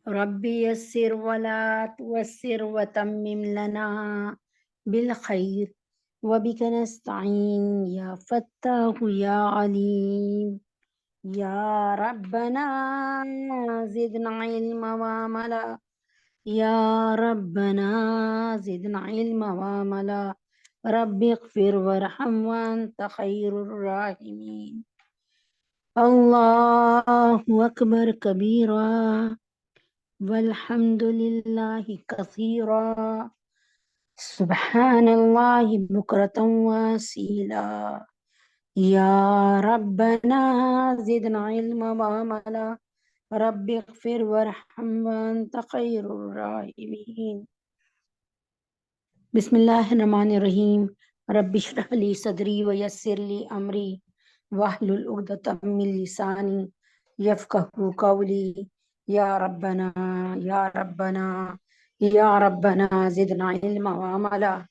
ربي يسر ولا توسر وتمم لنا بالخير وبك نستعين يا فتاح يا عليم يا ربنا زدنا علما وعملا يا ربنا زدنا علما وعملا رب اغفر وارحم وأنت خير الراحمين الله أكبر كبيرا والحمد لله كثيرا سبحان الله بكرة واسيلا يا ربنا زدنا علما وعملا رب اغفر وارحم وأنت خير الراحمين بسم الله الرحمن الرحيم رب اشرح لي صدري ويسر لي أمري واحلل عقدة من لساني يفقهوا قولي يا ربنا يا ربنا يا ربنا زدنا علما وعملا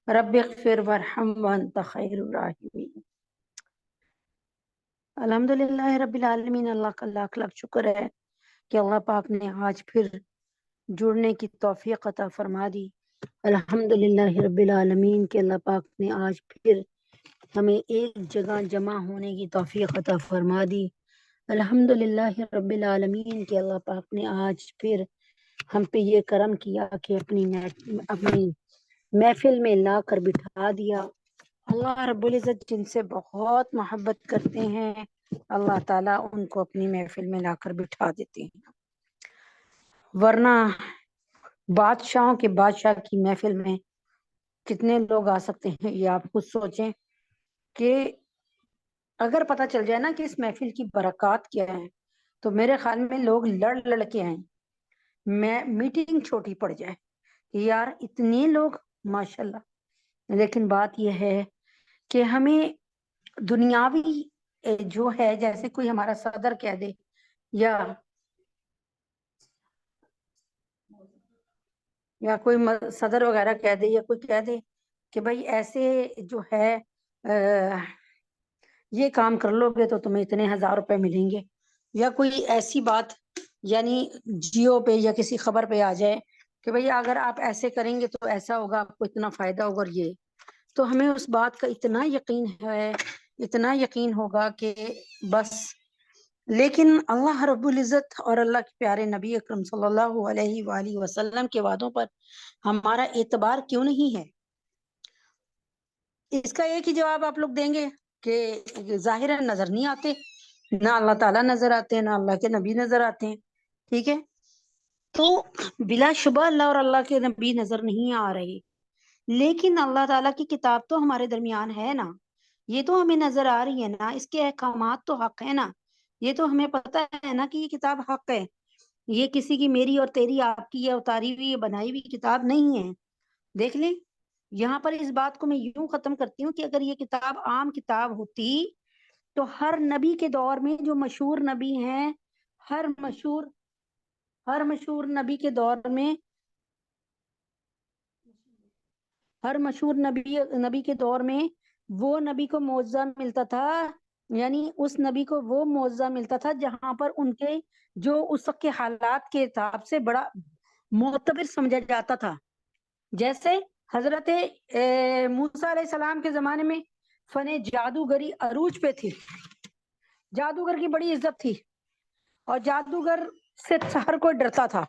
رب اغفر وارحم وانت خیر الراحمین۔ الحمدللہ رب العالمین، اللہ کا لاکھ لاکھ شکر ہے کہ اللہ پاک نے آج پھر جڑنے کی توفیق عطا فرما دی۔ الحمدللہ رب العالمین کہ اللہ پاک نے آج پھر ہمیں ایک جگہ جمع ہونے کی توفیق عطا فرما دی۔ الحمدللہ رب العالمین کہ اللہ پاک نے آج پھر ہم پہ یہ کرم کیا کہ اپنی محفل میں لا کر بٹھا دیا۔ اللہ رب العزت جن سے بہت محبت کرتے ہیں اللہ تعالیٰ ان کو اپنی محفل میں لا کر بٹھا دیتے ہیں، ورنہ بادشاہوں کے بادشاہ کی محفل میں کتنے لوگ آ سکتے ہیں یہ آپ خود سوچیں کہ اگر پتہ چل جائے نا کہ اس محفل کی برکات کیا ہے تو میرے خیال میں لوگ لڑ لڑ کے آئیں، میٹنگ چھوٹی پڑ جائے یار اتنے لوگ ماشاءاللہ۔ لیکن بات یہ ہے کہ ہمیں دنیاوی جو ہے، جیسے کوئی ہمارا صدر کہہ دے یا کوئی صدر وغیرہ کہہ دے یا کوئی کہہ دے کہ بھائی ایسے جو ہے یہ کام کر لو گے تو تمہیں اتنے 1000 روپے ملیں گے، یا کوئی ایسی بات یعنی جیو پہ یا کسی خبر پہ آ جائے کہ بھئی اگر آپ ایسے کریں گے تو ایسا ہوگا، آپ کو اتنا فائدہ ہوگا، اور یہ تو ہمیں اس بات کا اتنا یقین ہے، اتنا یقین ہوگا کہ بس۔ لیکن اللہ رب العزت اور اللہ کے پیارے نبی اکرم صلی اللہ علیہ وآلہ وسلم کے وعدوں پر ہمارا اعتبار کیوں نہیں ہے؟ اس کا ایک ہی جواب آپ لوگ دیں گے کہ ظاہراً نظر نہیں آتے، نہ اللہ تعالیٰ نظر آتے ہیں، نہ اللہ کے نبی نظر آتے ہیں، ٹھیک ہے؟ تو بلا شبہ اللہ اور اللہ کے نبی نظر نہیں آ رہے، لیکن اللہ تعالیٰ کی کتاب تو ہمارے درمیان ہے نا، یہ تو ہمیں نظر آ رہی ہے نا، اس کے احکامات تو حق ہے نا، یہ تو ہمیں پتہ ہے نا کہ یہ کتاب حق ہے، یہ کسی کی میری اور تیری آپ کی یہ اتاری ہوئی یہ بنائی ہوئی کتاب نہیں ہے۔ دیکھ لیں یہاں پر اس بات کو میں یوں ختم کرتی ہوں کہ اگر یہ کتاب عام کتاب ہوتی تو ہر نبی کے دور میں جو مشہور نبی ہیں، ہر مشہور نبی کے دور میں، ہر مشہور نبی کے دور میں وہ نبی کو معجزہ ملتا تھا، یعنی اس نبی کو وہ معجزہ ملتا تھا جہاں پر ان کے جو اس وقت کے حالات کے حساب سے بڑا معتبر سمجھا جاتا تھا۔ جیسے حضرت موسیٰ علیہ السلام کے زمانے میں فن جادوگری عروج پہ تھی، جادوگر کی بڑی عزت تھی، اور جادوگر سے ہر کوئی ڈرتا تھا،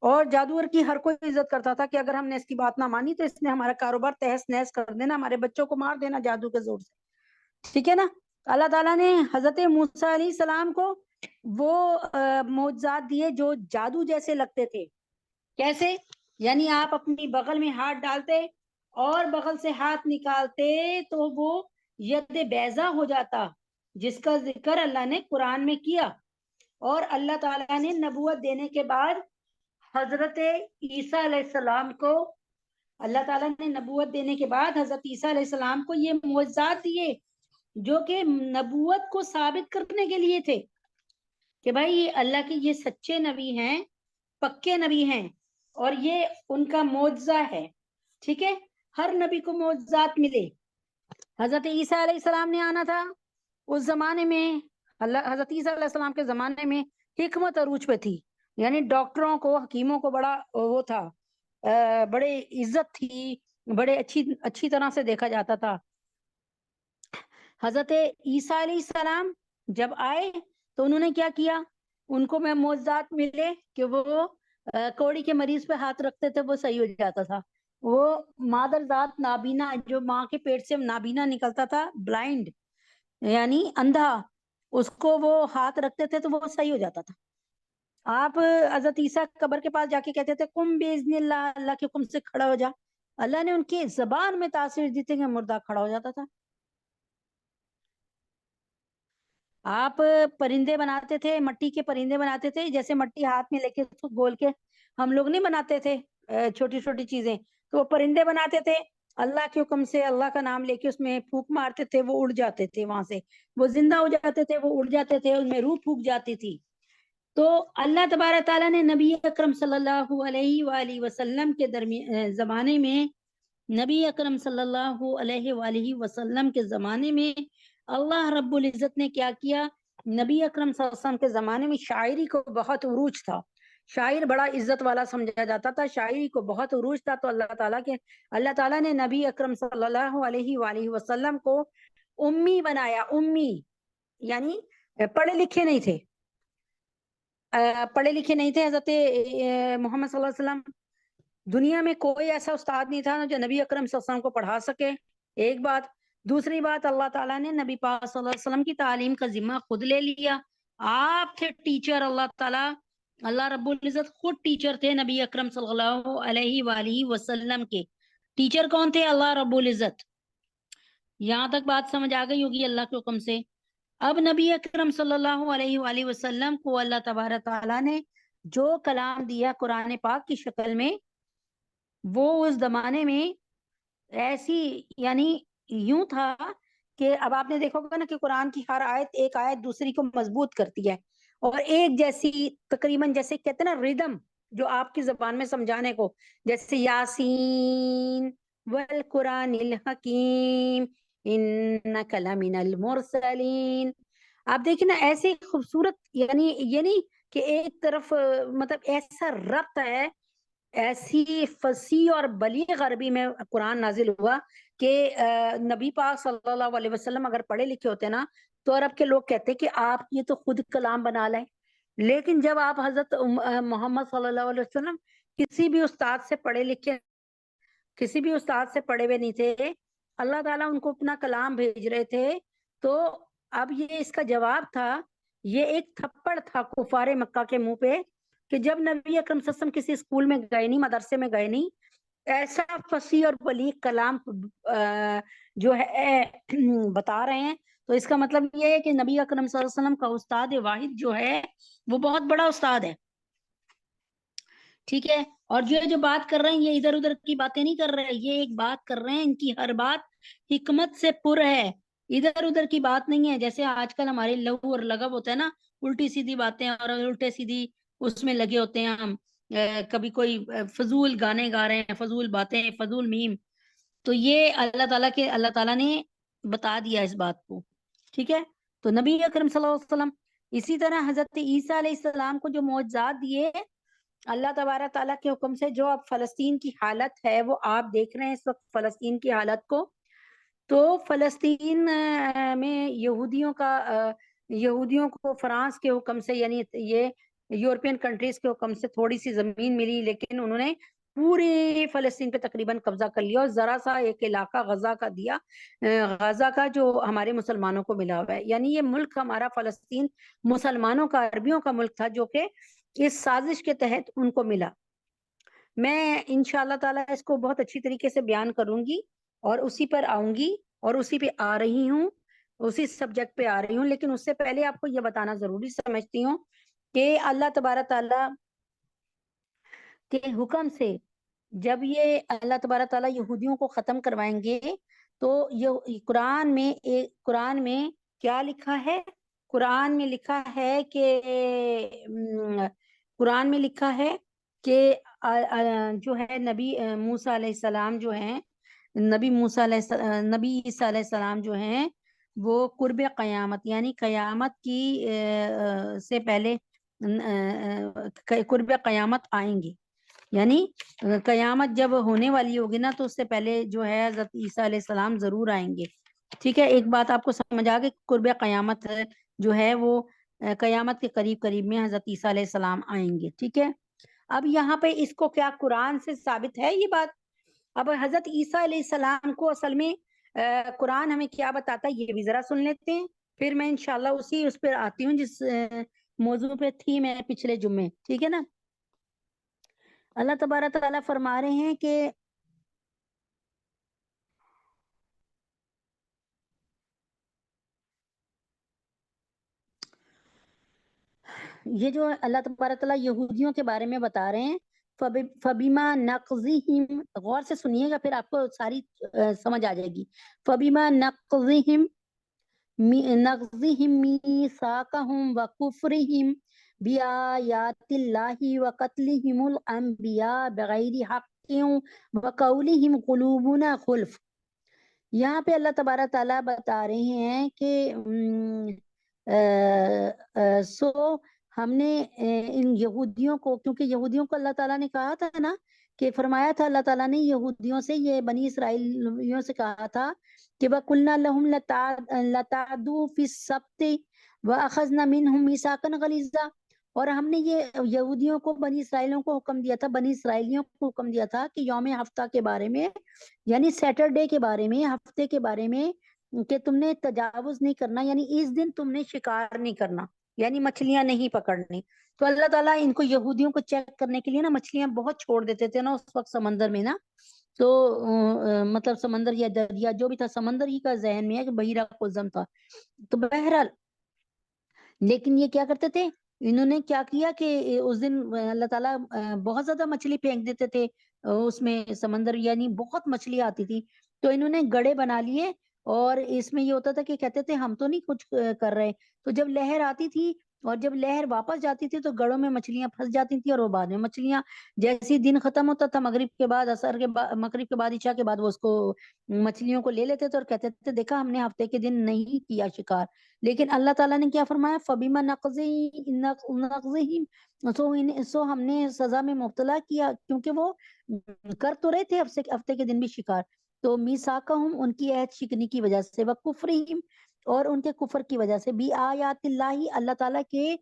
اور جادوگر کی ہر کوئی عزت کرتا تھا کہ اگر ہم نے اس کی بات نہ مانی تو اس نے ہمارا کاروبار تہس نہس کر دینا، ہمارے بچوں کو مار دینا جادو کے زور سے، ٹھیک ہے نا؟ اللہ تعالیٰ نے حضرت موسیٰ علیہ السلام کو وہ معجزات دیے جو جادو جیسے لگتے تھے۔ کیسے؟ یعنی آپ اپنی بغل میں ہاتھ ڈالتے اور بغل سے ہاتھ نکالتے تو وہ ید بیضا ہو جاتا، جس کا ذکر اللہ نے قرآن میں کیا۔ اور اللہ تعالیٰ نے نبوت دینے کے بعد حضرت عیسیٰ علیہ السلام کو، اللہ تعالیٰ نے نبوت دینے کے بعد حضرت عیسیٰ علیہ السلام کو یہ معجزات دیے جو کہ نبوت کو ثابت کرنے کے لیے تھے کہ بھائی یہ اللہ کے یہ سچے نبی ہیں، پکے نبی ہیں، اور یہ ان کا معجزہ ہے، ٹھیک ہے؟ ہر نبی کو معجزات ملے۔ حضرت عیسیٰ علیہ السلام نے آنا تھا، اس زمانے میں حضرت عیسیٰ علیہ السلام کے زمانے میں حکمت عروج پہ تھی، یعنی ڈاکٹروں کو حکیموں کو بڑا وہ تھا، بڑے عزت تھی، بڑے اچھی طرح سے دیکھا جاتا تھا۔ حضرت عیسیٰ علیہ السلام جب آئے تو انہوں نے کیا کیا، ان کو میں معجزات ملے کہ وہ کوڑی کے مریض پہ ہاتھ رکھتے تھے وہ صحیح ہو جاتا تھا۔ وہ مادر ذات نابینا، جو ماں کے پیٹ سے نابینا نکلتا تھا، بلائنڈ یعنی اندھا، اس کو وہ ہاتھ رکھتے تھے تو وہ صحیح ہو جاتا تھا۔ آپ حضرت عیسیٰ قبر کے پاس جا کے کہتے تھے قم باذن اللہ، اللہ کے حکم سے کھڑا ہو جا، اللہ نے ان کی زبان میں تاثیر دی تھی کہ مردہ کھڑا ہو جاتا تھا۔ آپ پرندے بناتے تھے، مٹی کے پرندے بناتے تھے، جیسے مٹی ہاتھ میں لے کے اس کو گول کے ہم لوگ نہیں بناتے تھے چھوٹی چھوٹی چیزیں، تو وہ پرندے بناتے تھے، اللہ کے حکم سے اللہ کا نام لے کے اس میں پھونک مارتے تھے، وہ اڑ جاتے تھے، وہاں سے وہ زندہ ہو جاتے تھے، وہ اڑ جاتے تھے، ان میں روح پھونک جاتی تھی۔ تو اللہ تبارک تعالیٰ نے نبی اکرم صلی اللہ علیہ وآلہ وسلم کے زمانے میں، نبی اکرم صلی اللہ علیہ وآلہ وسلم کے زمانے میں اللہ رب العزت نے کیا کیا، نبی اکرم صلی اللہ علیہ وسلم کے زمانے میں شاعری کو بہت عروج تھا، شاعر بڑا عزت والا سمجھا جاتا تھا، شاعری کو بہت عروج تھا، تو اللہ تعالیٰ نے نبی اکرم صلی اللہ علیہ وآلہ وسلم کو امی بنایا۔ امی یعنی پڑھے لکھے نہیں تھے، پڑھے لکھے نہیں تھے حضرت محمد صلی اللہ علیہ وسلم۔ دنیا میں کوئی ایسا استاد نہیں تھا جو نبی اکرم صلی اللہ علیہ وسلم کو پڑھا سکے، ایک بات۔ دوسری بات، اللہ تعالیٰ نے نبی پاک صلی اللہ علیہ وسلم کی تعلیم کا ذمہ خود لے لیا، آپ تھے ٹیچر، اللہ تعالیٰ، اللہ رب العزت خود ٹیچر تھے نبی اکرم صلی اللہ علیہ وآلہ وسلم کے۔ ٹیچر کون تھے؟ اللہ رب العزت۔ یہاں تک بات سمجھ آ گئی ہوگی اللہ کے حکم سے۔ اب نبی اکرم صلی اللہ علیہ وآلہ وسلم کو اللہ تبارک تعالیٰ نے جو کلام دیا قرآن پاک کی شکل میں، وہ اس زمانے میں ایسی یعنی یوں تھا کہ اب آپ نے دیکھا ہوگا نا کہ قرآن کی ہر آیت، ایک آیت دوسری کو مضبوط کرتی ہے، اور ایک جیسی تقریباً، جیسے کہتے ہیں نا ردم، جو آپ کی زبان میں سمجھانے کو، جیسے یاسین والقرآن الحکیم انک لمن المرسلین، آپ دیکھیں نا ایسے خوبصورت، یعنی یہ نہیں کہ ایک طرف مطلب ایسا ربط ہے، ایسی فصیح اور بلیغ عربی میں قرآن نازل ہوا کہ نبی پاک صلی اللہ علیہ وسلم اگر پڑھے لکھے ہوتے نا تو عرب کے لوگ کہتے کہ آپ یہ تو خود کلام بنا لیں، لیکن جب آپ حضرت محمد صلی اللہ علیہ وسلم کسی بھی استاد سے پڑھے لکھے، کسی بھی استاد سے پڑھے ہوئے نہیں تھے، اللہ تعالیٰ ان کو اپنا کلام بھیج رہے تھے، تو اب یہ اس کا جواب تھا، یہ ایک تھپڑ تھا کفار مکہ کے منہ پہ کہ جب نبی اکرم صلی اللہ علیہ وسلم کسی اسکول میں گئے نہیں، مدرسے میں گئے نہیں، ایسا فصیح اور بلیغ کلام جو ہے بتا رہے ہیں، تو اس کا مطلب یہ ہے کہ نبی اکرم صلی اللہ علیہ وسلم کا استاد واحد جو ہے وہ بہت بڑا استاد ہے، ٹھیک ہے۔ اور جو بات کر رہے ہیں یہ ادھر ادھر کی باتیں نہیں کر رہے، یہ ایک بات کر رہے ہیں، ان کی ہر بات حکمت سے پر ہے، ادھر ادھر کی بات نہیں ہے۔ جیسے آج کل ہمارے لغو اور لغو ہوتا ہے نا، الٹی سیدھی باتیں اور الٹے سیدھی اس میں لگے ہوتے ہیں ہم، کبھی کوئی فضول گانے گا رہے ہیں، فضول باتیں، فضول میم، تو یہ اللہ تعالیٰ نے بتا دیا اس بات کو، ٹھیک ہے۔ تو نبی اکرم صلی اللہ علیہ وسلم، اسی طرح حضرت عیسیٰ علیہ السلام کو جو معجزات دیے اللہ تبارک تعالیٰ کے حکم سے، جو اب فلسطین کی حالت ہے وہ آپ دیکھ رہے ہیں اس وقت فلسطین کی حالت کو، تو فلسطین میں یہودیوں کو فرانس کے حکم سے، یعنی یہ یورپین کنٹریز کے حکم سے تھوڑی سی زمین ملی، لیکن انہوں نے پوری فلسطین پہ تقریباً قبضہ کر لیا، اور ذرا سا ایک علاقہ غزہ کا دیا، غزہ کا جو ہمارے مسلمانوں کو ملا ہوا ہے، یعنی یہ ملک ہمارا فلسطین مسلمانوں کا، عربیوں کا ملک تھا، جو کہ اس سازش کے تحت ان کو ملا۔ میں انشاءاللہ تعالیٰ اس کو بہت اچھی طریقے سے بیان کروں گی اور اسی پر آؤں گی، اور اسی پہ آ رہی ہوں، اسی سبجیکٹ پہ آ رہی ہوں، لیکن اس سے پہلے آپ کو یہ بتانا ضروری سمجھتی ہوں کہ اللہ تبارک تعالیٰ کے حکم سے جب یہ اللہ تبارک تعالیٰ یہودیوں کو ختم کروائیں گے، تو یہ قرآن میں کیا لکھا ہے؟ قرآن میں لکھا ہے کہ جو ہے نبی موسیٰ علیہ السلام جو ہیں، نبی عیسیٰ علیہ السلام جو ہیں، وہ قرب قیامت یعنی قیامت کی سے پہلے قرب قیامت آئیں گے، یعنی قیامت جب ہونے والی ہوگی نا تو اس سے پہلے جو ہے حضرت عیسیٰ علیہ السلام ضرور آئیں گے. ٹھیک ہے، ایک بات آپ کو سمجھ آ گئی، قرب قیامت جو ہے وہ قیامت کے قریب قریب میں حضرت عیسیٰ علیہ السلام آئیں گے. ٹھیک ہے، اب یہاں پہ اس کو کیا قرآن سے ثابت ہے یہ بات؟ اب حضرت عیسیٰ علیہ السلام کو اصل میں قرآن ہمیں کیا بتاتا ہے یہ بھی ذرا سن لیتے ہیں، پھر میں انشاءاللہ اس پہ آتی ہوں جس موضوع پہ تھی میں پچھلے جمعے. ٹھیک ہے نا، اللہ تبارک تعالیٰ فرما رہے ہیں کہ یہ جو اللہ تبارک تعالیٰ یہودیوں کے بارے میں بتا رہے ہیں، فبیما نقضہم، غور سے سنیے گا پھر آپ کو ساری سمجھ آ جائے گی. فبیما نقضہم میثاقہم وکفرہم بآیات اللہ وقتلہم الانبیاء بغیر حق وقولہم قلوبنا غلف. یہاں پہ اللہ تبارک تعالیٰ بتا رہے ہیں کہ سو ہم نے ان یہودیوں کو، کیونکہ یہودیوں کو اللہ تعالیٰ نے کہا تھا نا کہ فرمایا تھا اللہ تعالیٰ نے یہودیوں سے، یہ بنی اسرائیلیوں سے کہا تھا کہ وَقُلْنَا لَهُمْ لَتَعْدُوا فِي السَّبْتِ وَأَخَذْنَا مِنْهُمْ مِيثَاقًا غَلِيظًا. اور ہم نے یہ یہودیوں کو، بنی اسرائیلیوں کو حکم دیا تھا، بنی اسرائیلیوں کو حکم دیا تھا کہ یوم ہفتہ کے بارے میں، یعنی سیٹرڈے کے بارے میں، ہفتے کے بارے میں، کہ تم نے تجاوز نہیں کرنا، یعنی اس دن تم نے شکار نہیں کرنا، یعنی مچھلیاں نہیں پکڑنی. تو اللہ تعالیٰ ان کو یہودیوں کو چیک کرنے کے لیے نا مچھلیاں بہت چھوڑ دیتے تھے نا اس وقت سمندر میں نا. تو مطلب سمندر یا دریا جو بھی تھا، سمندر ہی کا ذہن میں ہے کہ بحیرہ قلزم تھا. تو بہرحال لیکن یہ کیا کرتے تھے، انہوں نے کیا کیا کہ اس دن اللہ تعالیٰ بہت زیادہ مچھلی پھینک دیتے تھے اس میں سمندر، یعنی بہت مچھلی آتی تھی. تو انہوں نے گڑے بنا لیے، اور اس میں یہ ہوتا تھا کہ کہتے تھے ہم تو نہیں کچھ کر رہے. تو جب لہر آتی تھی اور جب لہر واپس جاتی تھی تو گڑوں میں مچھلیاں پھنس جاتی تھی، اور وہ بعد میں مچھلیاں جیسی دن ختم ہوتا تھا مغرب کے بعد، عصر کے بعد، مغرب کے بعد، عشاء کے بعد، وہ اس کو مچھلیوں کو لے لیتے تھے اور کہتے تھے دیکھا ہم نے ہفتے کے دن نہیں کیا شکار. لیکن اللہ تعالیٰ نے کیا فرمایا، فبیما نقضہم، سو ہم نے سزا میں مبتلا کیا، کیونکہ وہ کر تو رہے تھے ہفتے کے دن بھی شکار. تو میثاقہم، ان کی عہد شکنی کی وجہ سے، وکفرہم، اور ان کے کفر کی وجہ سے، بھی آیات اللہ، اللہ تعالیٰ کے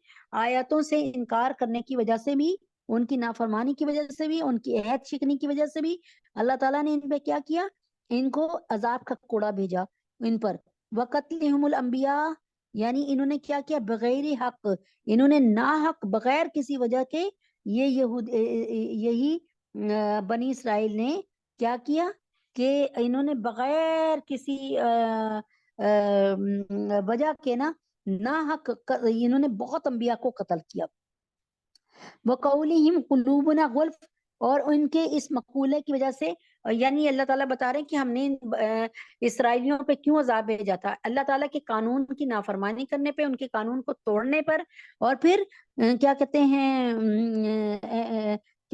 آیاتوں سے انکار کرنے کی وجہ سے بھی، ان کی نافرمانی کی وجہ سے بھی، ان کی عہد شکنی کی وجہ سے بھی، اللہ تعالیٰ نے ان پہ کیا کیا، ان کو عذاب کا کوڑا بھیجا ان پر. وقتلہم الانبیاء، یعنی انہوں نے کیا کیا، بغیر حق، انہوں نے ناحق بغیر کسی وجہ کے، یہی بنی اسرائیل نے کیا کیا کہ انہوں نے بغیر کسی وجہ کے نا ناحق انہوں نے بہت انبیاء کو قتل کیا. وَقَوْلِهِمْ قُلُوبُنَا غُلْفٌ، اور ان کے اس مقولے کی وجہ سے، یعنی اللہ تعالیٰ بتا رہے ہیں کہ ہم نے اسرائیلیوں پہ کیوں عذاب بھیجا تھا، اللہ تعالیٰ کے قانون کی نافرمانی کرنے پہ، ان کے قانون کو توڑنے پر، اور پھر کیا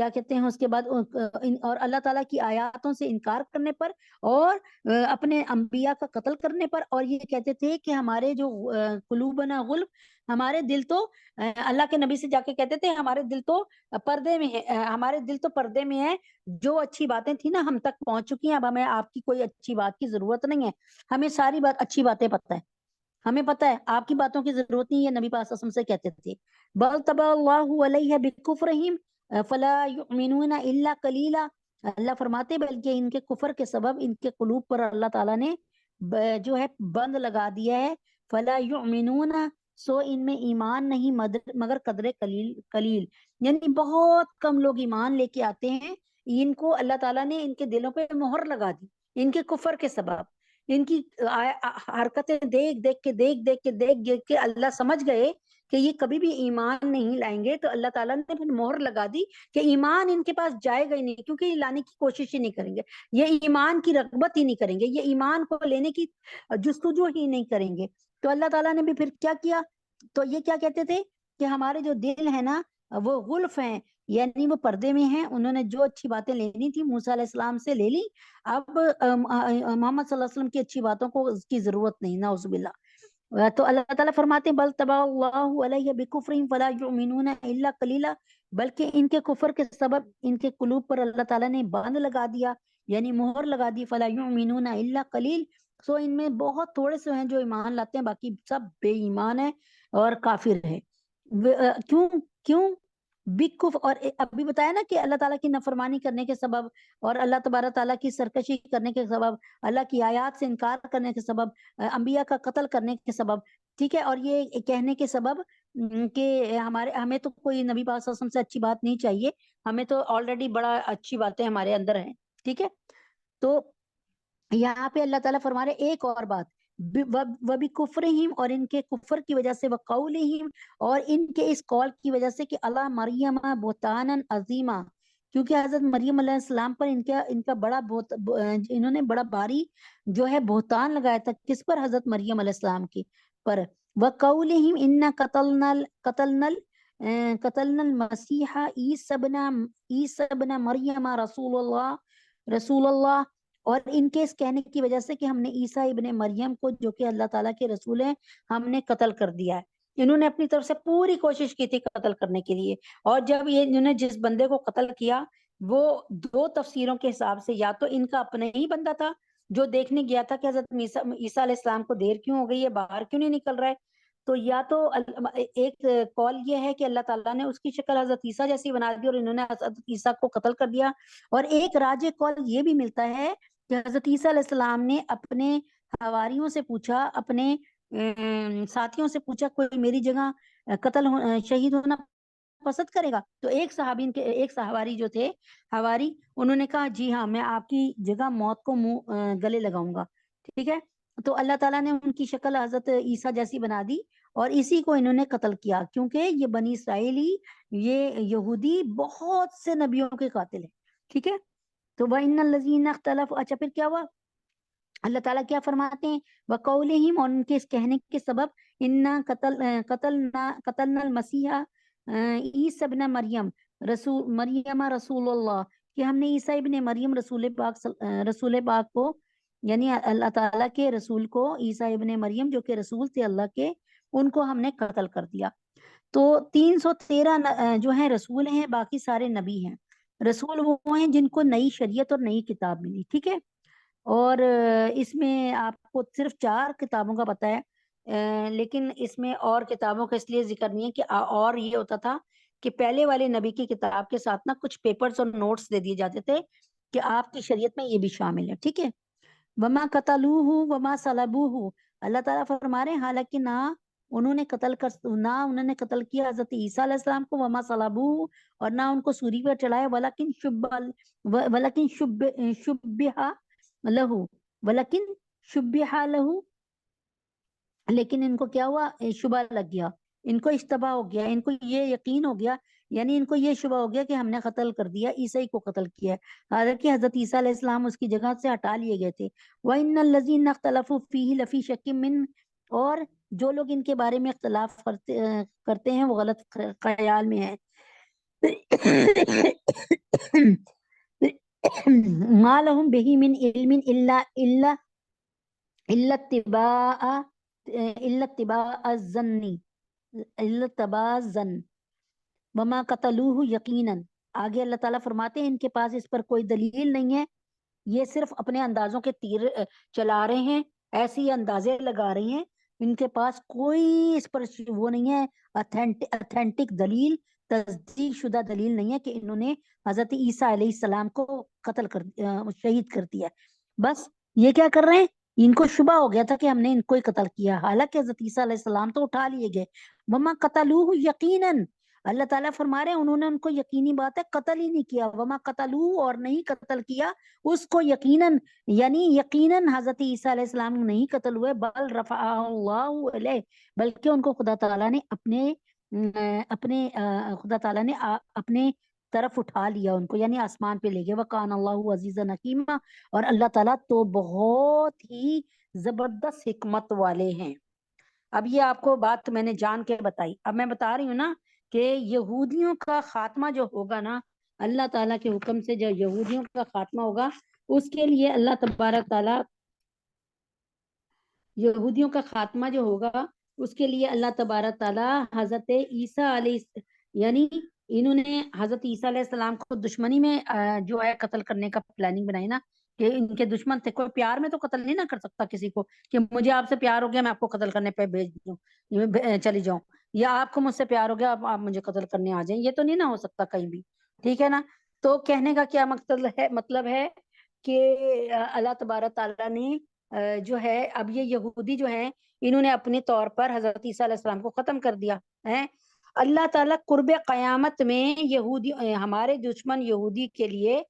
کہتے ہیں اس کے بعد اور اللہ تعالیٰ کی آیاتوں سے انکار کرنے پر، اور اپنے انبیاء کا قتل کرنے پر. اور یہ کہتے تھے کہ ہمارے جو قلوبنا غلف، ہمارے دل تو، اللہ کے نبی سے جا کے کہتے تھے ہمارے دل تو پردے میں ہے، ہمارے دل تو پردے میں ہے، جو اچھی باتیں تھیں نا ہم تک پہنچ چکی ہیں، اب ہمیں آپ کی کوئی اچھی بات کی ضرورت نہیں ہے، ہمیں ساری بات اچھی باتیں پتہ ہے، ہمیں پتہ ہے آپ کی باتوں کی ضرورت نہیں ہے. نبی پاک صلی اللہ علیہ وسلم سے کہتے تھے. بل طبع اللہ علیہ بکفرہم فلا یؤمنون الا قلیلا، اللہ فرماتے بلکہ ان کے کفر کے سبب ان کے قلوب پر اللہ تعالیٰ نے جو ہے بند لگا دیا ہے. فلا یؤمنون، سو ان میں ایمان نہیں مگر قدر قلیل، یعنی بہت کم لوگ ایمان لے کے آتے ہیں. ان کو اللہ تعالیٰ نے ان کے دلوں پہ مہر لگا دی ان کے کفر کے سبب. ان کی حرکتیں دیکھ کے اللہ سمجھ گئے کہ یہ کبھی بھی ایمان نہیں لائیں گے، تو اللہ تعالیٰ نے پھر مہر لگا دی کہ ایمان ان کے پاس جائے گا ہی نہیں، کیونکہ یہ لانے کی کوشش ہی نہیں کریں گے، یہ ایمان کی رغبت ہی نہیں کریں گے، یہ ایمان کو لینے کی جستجو ہی نہیں کریں گے. تو اللہ تعالیٰ نے بھی پھر کیا کیا، تو یہ کیا کہتے تھے کہ ہمارے جو دل ہے نا وہ غلف ہیں، یعنی وہ پردے میں ہیں، انہوں نے جو اچھی باتیں لینی تھی موسیٰ علیہ السلام سے لے لی، اب محمد صلی اللہ علیہ وسلم کی اچھی باتوں کو اس کی ضرورت نہیں، نعوذ باللہ. تو اللہ تعالیٰ فرماتے ہیں بل طبع اللہ علیہ بکفرہم فلا یؤمنون الا قلیلا، بلکہ ان کے کفر کے سبب ان کے قلوب پر اللہ تعالیٰ نے باندھ لگا دیا، یعنی مہر لگا دی، فلا یؤمنون الا قلیل، سو ان میں بہت تھوڑے سے ہیں جو ایمان لاتے ہیں، باقی سب بے ایمان ہیں اور کافر ہیں۔ کیوں کیوں بکف، اور ابھی بتایا نا کہ اللہ تعالیٰ کی نافرمانی کرنے کے سبب، اور اللہ تبارک تعالیٰ کی سرکشی کرنے کے سبب، اللہ کی آیات سے انکار کرنے کے سبب، انبیاء کا قتل کرنے کے سبب، ٹھیک ہے، اور یہ کہنے کے سبب کہ ہمیں تو کوئی نبی پاک صلی اللہ علیہ وسلم سے اچھی بات نہیں چاہیے، ہمیں تو آلریڈی بڑا اچھی باتیں ہمارے اندر ہیں، ٹھیک ہے۔ تو یہاں پہ اللہ تعالیٰ فرما رہے ایک اور بات، وَبِكُفْرِهِمْ، اور ان کے کفر کی وجہ سے، وَقَوْلِهِمْ، اور ان کے اس قول کی وجہ سے کہ اللہ مریم بہتانا عظیما، کیونکہ حضرت مریم علیہ السلام پر ان کا بڑا انہوں نے بڑا بھاری جو ہے بہتان لگایا تھا، کس پر؟ حضرت مریم علیہ السلام کی پر۔ وَقَوْلِهِمْ إِنَّا قتلنا المسیح عیسی ابن مریم رسول اللہ، اور ان کے اس کہنے کی وجہ سے کہ ہم نے عیسیٰ ابن مریم کو جو کہ اللہ تعالیٰ کے رسول ہیں ہم نے قتل کر دیا ہے۔ انہوں نے اپنی طرف سے پوری کوشش کی تھی قتل کرنے کے لیے، اور جب انہوں نے جس بندے کو قتل کیا وہ دو تفسیروں کے حساب سے، یا تو ان کا اپنا ہی بندہ تھا جو دیکھنے گیا تھا کہ حضرت عیسیٰ علیہ السلام کو دیر کیوں ہو گئی ہے، باہر کیوں نہیں نکل رہا ہے، تو یا تو ایک قول یہ ہے کہ اللہ تعالیٰ نے اس کی شکل حضرت عیسیٰ جیسی بنا دی اور انہوں نے حضرت عیسیٰ کو قتل کر دیا، اور ایک راجح قول یہ بھی ملتا ہے کہ حضرت عیسیٰ علیہ السلام نے اپنے حواریوں سے پوچھا، اپنے ساتھیوں سے پوچھا کوئی میری جگہ شہید ہونا پسند کرے گا، تو ایک صحابی جو تھے حواری، انہوں نے کہا جی ہاں میں آپ کی جگہ موت کو گلے لگاؤں گا، ٹھیک ہے۔ تو اللہ تعالیٰ نے ان کی شکل حضرت عیسیٰ جیسی بنا دی اور اسی کو انہوں نے قتل کیا، کیونکہ یہ بنی اسرائیلی، یہ یہودی بہت سے نبیوں کے قاتل ہیں، ٹھیک ہے۔ تو وَإِنَّ الَّذِينَ اخْتَلَفُوا، اچھا پھر کیا ہوا؟ اللہ تعالیٰ کیا فرماتے ہیں؟ وَقَوْلِهِمْ، اور ان کے اس کہنے کے سبب، إِنَّا قَتَلْنَا الْمَسِيحَ عیسی ابن مریم رسول اللہ، کہ ہم نے عیسیٰ ابن مریم رسول پاک کو، یعنی اللہ تعالیٰ کے رسول کو، عیسیٰ ابن مریم جو کہ رسول تھے اللہ کے، ان کو ہم نے قتل کر دیا۔ تو 313 جو ہیں رسول ہیں، باقی سارے نبی ہیں۔ رسول وہ ہیں جن کو نئی شریعت اور نئی کتاب ملی، ٹھیک ہے، اور اس میں آپ کو صرف 4 کتابوں کا پتہ ہے، لیکن اس میں اور کتابوں کا اس لیے ذکر نہیں ہے کہ اور یہ ہوتا تھا کہ پہلے والے نبی کی کتاب کے ساتھ نا کچھ پیپرز اور نوٹس دے دیے جاتے تھے کہ آپ کی شریعت میں یہ بھی شامل ہے، ٹھیک ہے۔ وما قتلوہ وما صلبوہ، اللہ تعالیٰ فرما رہے ہیں حالانکہ نہ انہوں نے قتل کیا حضرت عیسیٰ علیہ السلام کو، وما صلبوہ، اور نہ ان کو سوری پر چڑھایا، ولیکن شبہ لہو، لیکن ان کو کیا ہوا؟ شبہ لگ گیا، ان کو اشتبہ ہو گیا، ان کو یہ یقین ہو گیا، یعنی ان کو یہ شبہ ہو گیا کہ ہم نے قتل کر دیا، عیسیٰ کو قتل کیا ہے، حالانکہ حضرت عیسیٰ علیہ السلام اس کی جگہ سے ہٹا لیے گئے تھے۔ وَإِنَّ الَّذِينَ اخْتَلَفُوا فِيهِ لَفِي شَكٍّ مِّنْهُ، اور جو لوگ ان کے بارے میں اختلاف کرتے ہیں وہ غلط خیال میں ہیں۔ مَا لَهُم بِهِ مِنْ عِلْمٍ إِلَّا اتِّبَاعَ الظَّنِّ وَمَا قَتَلُوهُ يَقِينًا، آگے اللہ تعالیٰ فرماتے ہیں ان کے پاس اس پر کوئی دلیل نہیں ہے، یہ صرف اپنے اندازوں کے تیر چلا رہے ہیں، ایسے ہی اندازے لگا رہے ہیں، ان کے پاس کوئی اس پر وہ نہیں ہے اتھینٹک دلیل، تصدیق شدہ دلیل نہیں ہے کہ انہوں نے حضرت عیسیٰ علیہ السلام کو شہید کر دیا۔ بس یہ کیا کر رہے ہیں؟ ان کو شبہ ہو گیا تھا کہ ہم نے ان کو ہی قتل کیا، حالانکہ حضرت عیسیٰ علیہ السلام تو اٹھا لیے گئے۔ وما قتلوہ یقیناً، اللہ تعالیٰ فرما رہے ہیں انہوں نے ان کو یقینی بات ہے قتل ہی نہیں کیا، وما قتلوہ، اور نہیں قتل کیا اس کو یقیناً، یعنی یقیناً حضرت عیسیٰ علیہ السلام نہیں قتل ہوئے، بل رفعہ اللہ علیہ، بلکہ ان کو خدا تعالیٰ نے اپنے طرف اٹھا لیا ان کو، یعنی آسمان پہ لے گئے۔ وَقَانَ اللَّهُ عَزِيزًا حَكِيمًا، اور اللہ تعالیٰ تو بہت ہی زبردست حکمت والے ہیں۔ اب یہ آپ کو بات میں نے جان کے بتائی، اب میں بتا رہی ہوں نا کہ یہودیوں کا خاتمہ جو ہوگا نا، اللہ تعالیٰ کے حکم سے جو یہودیوں کا خاتمہ ہوگا، اس کے لیے اللہ تبارک تعالیٰ یہودیوں کا خاتمہ جو ہوگا اس کے لیے اللہ تبارک تعالیٰ حضرت عیسیٰ علیہ یعنی انہوں نے حضرت عیسیٰ علیہ السلام کو دشمنی میں جو ہے قتل کرنے کا پلاننگ بنائی نا، کہ ان کے دشمن تھے. کوئی پیار میں تو قتل نہیں نہ کر سکتا کسی کو کہ مجھے آپ سے پیار ہو گیا میں آپ کو قتل کرنے پہ بھیج دوں چلی جاؤں، یا آپ کو مجھ سے پیار ہو گیا آپ مجھے قتل کرنے آ جائیں. یہ تو نہیں نہ ہو سکتا کہیں بھی. ٹھیک ہے نا. تو کہنے کا کیا مطلب ہے کہ اللہ تبارک تعالیٰ نے جو ہے اب یہ یہودی جو ہیں انہوں نے اپنے طور پر حضرت عیسیٰ علیہ السلام کو ختم کر دیا ہے. اللہ تعالیٰ قرب قیامت میں یہودی ہمارے دشمن یہودی کے لیے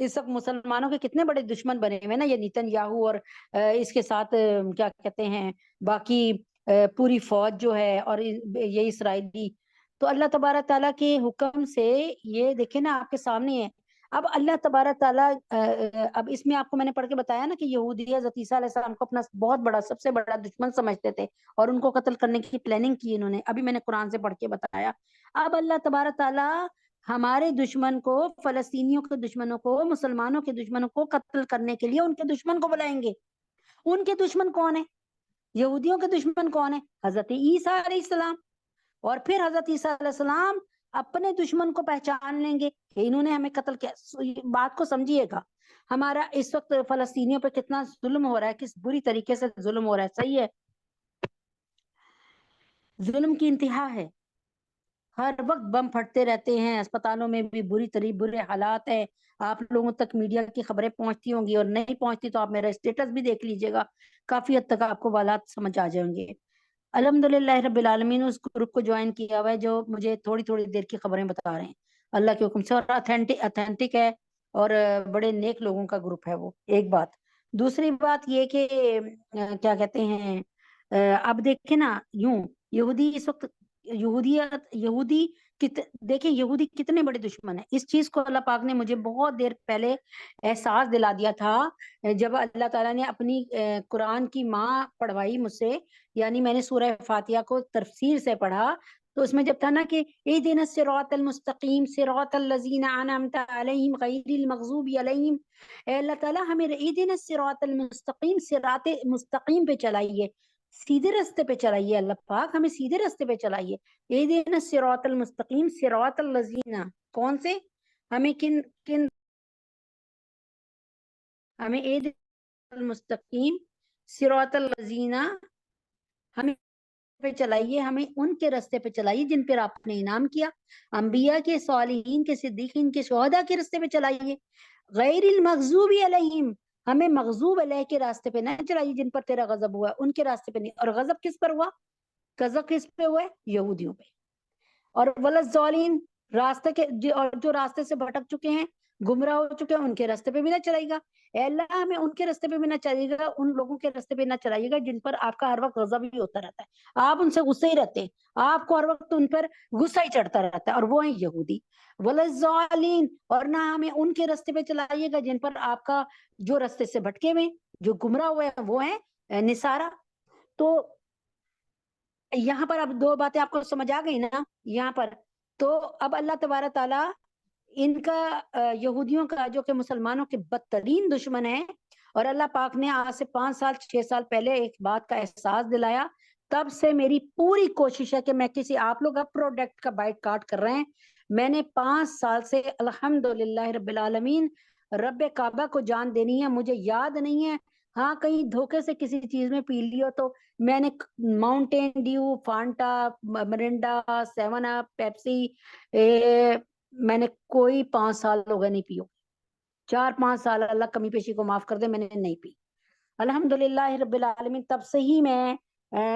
اس وقت مسلمانوں کے کتنے بڑے دشمن بنے ہوئے نا، یہ نیتن یاہو اور اس کے ساتھ کیا کہتے ہیں باقی پوری فوج جو ہے اور یہ اسرائیلی. تو اللہ تبارک تعالیٰ کے حکم سے یہ دیکھیں نا آپ کے سامنے ہے. اب اللہ تبارک تعالیٰ اب اس میں آپ کو میں نے پڑھ کے بتایا نا کہ یہودی حضرت عیسیٰ علیہ السلام کو اپنا بہت بڑا سب سے بڑا دشمن سمجھتے تھے اور ان کو قتل کرنے کی پلاننگ کی انہوں نے. ابھی میں نے قرآن سے پڑھ کے بتایا. اب اللہ تبارک تعالیٰ ہمارے دشمن کو، فلسطینیوں کے دشمنوں کو، مسلمانوں کے دشمنوں کو قتل کرنے کے لیے ان کے دشمن کو بلائیں گے. ان کے دشمن کون ہے؟ یہودیوں کے دشمن کون ہے؟ حضرت عیسیٰ علیہ السلام. اور پھر حضرت عیسیٰ علیہ السلام اپنے دشمن کو پہچان لیں گے کہ انہوں نے ہمیں قتل کیا. بات کو سمجھیے گا. ہمارا اس وقت فلسطینیوں پہ کتنا ظلم ہو رہا ہے، کس بری طریقے سے ظلم ہو رہا ہے. صحیح ہے، ظلم کی انتہا ہے. ہر وقت بم پھٹتے رہتے ہیں، اسپتالوں میں بھی برے حالات ہیں. آپ لوگوں تک میڈیا کی خبریں پہنچتی ہوں گی، اور نہیں پہنچتی تو آپ میرا اسٹیٹس بھی دیکھ لیجئے گا، کافی حد تک آپ کو حالات سمجھ آ جائیں گے. الحمدللہ رب العالمین اس گروپ کو جوائن کیا ہوا ہے جو مجھے تھوڑی دیر کی خبریں بتا رہے ہیں اللہ کے حکم سے، اور اتھینٹک ہے اور بڑے نیک لوگوں کا گروپ ہے وہ. ایک بات. دوسری بات یہ کہ کیا کہتے ہیں اب دیکھیں نا یوں یہودی اس وقت یہودی دیکھیں یہودی کتنے بڑے دشمن ہیں. اس چیز کو اللہ پاک نے مجھے بہت دیر پہلے احساس دلا دیا تھا جب اللہ تعالیٰ نے اپنی قرآن کی ماں پڑھوائی مجھ سے، یعنی میں نے سورہ فاتحہ کو تفسیر سے پڑھا. تو اس میں جب تھا نا کہ اہدنا الصراط المستقیم صراط الذین انعمت علیہم غیر المغضوب علیہم، اے اللہ تعالیٰ ہمیں اہدنا الصراط المستقیم صراط مستقیم پہ چلائیے، سیدھے راستے پہ چلائیے. اللہ پاک ہمیں سیدھے راستے پہ چلائیے. اہدنا الصراط المستقیم صراط الذین، کون سے؟ ہمیں کن ہمیں اہدنا المستقیم صراط الذین ہمیں پہ چلائیے، ہمیں ان کے راستے پہ چلائیے جن پر آپ نے انعام کیا، انبیاء کے، صالحین کے، صدیقین کے، شہداء کے راستے پہ چلائیے. غیر المغضوب علیہم، ہمیں مغضوب علیہ کے راستے پہ نہ چلائیے جن پر تیرا غضب ہوا، ان کے راستے پہ نہیں. اور غضب کس پر ہوا؟ غضب کس پہ ہوا ہے؟ یہودیوں پہ. اور ولضالین، راستے کے اور جو راستے سے بھٹک چکے ہیں، گمراہ ہو چکے ہیں، ان کے راستے پہ بھی نہ چلائے گا. اے اللہ ہمیں ان کے راستے پہ بھی نہ چلائیے گا، ان لوگوں کے راستے پہ نہ چلائیے گا جن پر آپ کا ہر وقت غضب ہی ہوتا رہتا ہے، آپ ان سے غصے ہی رہتے ہیں، آپ کو ہر وقت ان پر غصہ ہی چڑھتا رہتا ہے، اور وہ ہیں یہودی. ولضالین، اور نہ ہمیں ان کے راستے پہ چلائیے گا جن پر آپ کا جو راستے سے بھٹکے ہوئے جو گمراہ ہوئے ہیں وہ ہیں نصارہ. تو یہاں پر اب دو باتیں آپ کو سمجھ آ گئی نا یہاں پر. تو اب اللہ تبارک تعالیٰ ان کا یہودیوں کا جو کہ مسلمانوں کے بدترین دشمن ہے، اور اللہ پاک نے آج سے 5 سال 6 سال پہلے ایک بات کا احساس دلایا. تب سے میری پوری کوشش ہے کہ میں کسی، آپ لوگ اب پروڈکٹ کا بائٹ کاٹ کر رہے ہیں، میں نے 5 سال سے الحمدللہ رب العالمین رب کعبہ کو جان دینی ہے. مجھے یاد نہیں ہے، ہاں کہیں دھوکے سے کسی چیز میں پی لی ہو تو میں نے ماؤنٹین ڈیو، فانٹا، مرنڈا، 7 اپ، پیپسی میں نے کوئی 5 سال ہو گئے نہیں پیو. 4-5 سال، اللہ کمی پیشی کو معاف کر دے، میں نے نہیں پی الحمدللہ رب العالمین. تب سے ہی میں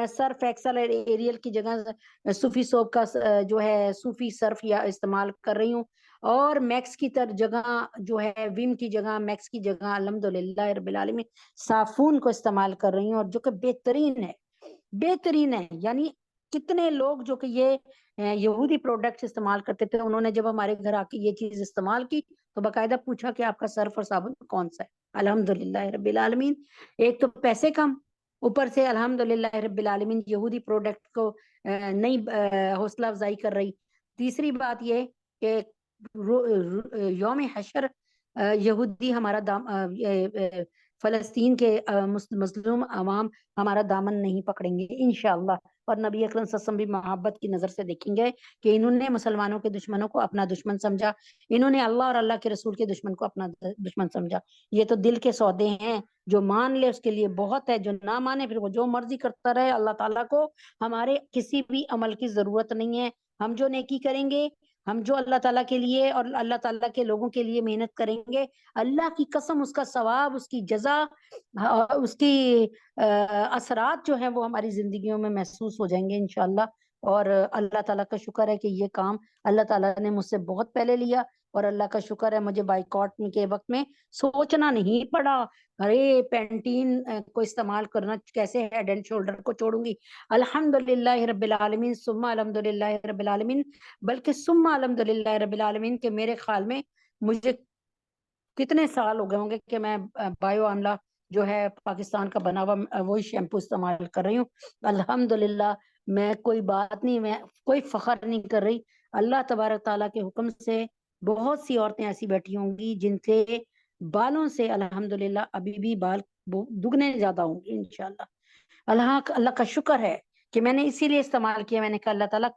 سرف ایکسل ایریل کی جگہ صوفی سوپ کا جو ہے صوفی سرف یا استعمال کر رہی ہوں، اور میکس کی جگہ جو ہے ویم کی جگہ، میکس کی جگہ الحمدللہ رب العالمین صابن کو استعمال کر رہی ہوں، اور جو کہ بہترین ہے. یعنی کتنے لوگ جو کہ یہ یہودی پروڈکٹس استعمال کرتے تھے، انہوں نے جب ہمارے گھر آ کے یہ چیز استعمال کی تو باقاعدہ پوچھا کہ آپ کا سرف اور صابن کون سا ہے. الحمدللہ رب العالمین. ایک تو پیسے کم، اوپر سے الحمدللہ رب العالمین یہودی پروڈکٹ کو نئی حوصلہ افزائی کر رہی. تیسری بات یہ کہ یوم حشر یہودی ہمارا فلسطین کے مظلوم عوام ہمارا دامن نہیں پکڑیں گے انشاءاللہ. اور نبی اکرم صلی اللہ علیہ وسلم بھی محبت کی نظر سے دیکھیں گے کہ انہوں نے مسلمانوں کے دشمنوں کو اپنا دشمن سمجھا, انہوں نے اللہ اور اللہ کے رسول کے دشمن کو اپنا دشمن سمجھا. یہ تو دل کے سودے ہیں, جو مان لے اس کے لیے بہت ہے, جو نہ مانے پھر وہ جو مرضی کرتا رہے. اللہ تعالیٰ کو ہمارے کسی بھی عمل کی ضرورت نہیں ہے. ہم جو نیکی کریں گے, ہم جو اللہ تعالیٰ کے لیے اور اللہ تعالیٰ کے لوگوں کے لیے محنت کریں گے, اللہ کی قسم اس کا ثواب, اس کی جزا, اس کی اثرات جو ہیں وہ ہماری زندگیوں میں محسوس ہو جائیں گے انشاءاللہ. اور اللہ تعالیٰ کا شکر ہے کہ یہ کام اللہ تعالیٰ نے مجھ سے بہت پہلے لیا, اور اللہ کا شکر ہے مجھے بائیکاٹ کے وقت میں سوچنا نہیں پڑا ارے پینٹین کو استعمال کرنا کیسے ہیڈ اینڈ شولڈر کو چھوڑوں گی. الحمدللہ رب العالمین ثم الحمدللہ رب العالمین, بلکہ ثم الحمدللہ رب العالمین کہ میرے خیال میں مجھے کتنے سال ہو گئے ہوں گے کہ میں بایو آملہ جو ہے پاکستان کا بنا ہوا وہی شیمپو استعمال کر رہی ہوں. الحمدللہ میں کوئی بات نہیں, میں کوئی فخر نہیں کر رہی. اللہ تبارک تعالیٰ کے حکم سے بہت سی عورتیں ایسی بیٹھی ہوں گی جن کے بالوں سے الحمدللہ ابھی بھی بال دگنے زیادہ ہوں گے انشاءاللہ. اللہ کا شکر ہے کہ میں نے اسی لیے استعمال کیا. میں نے کہا اللہ تعالیٰ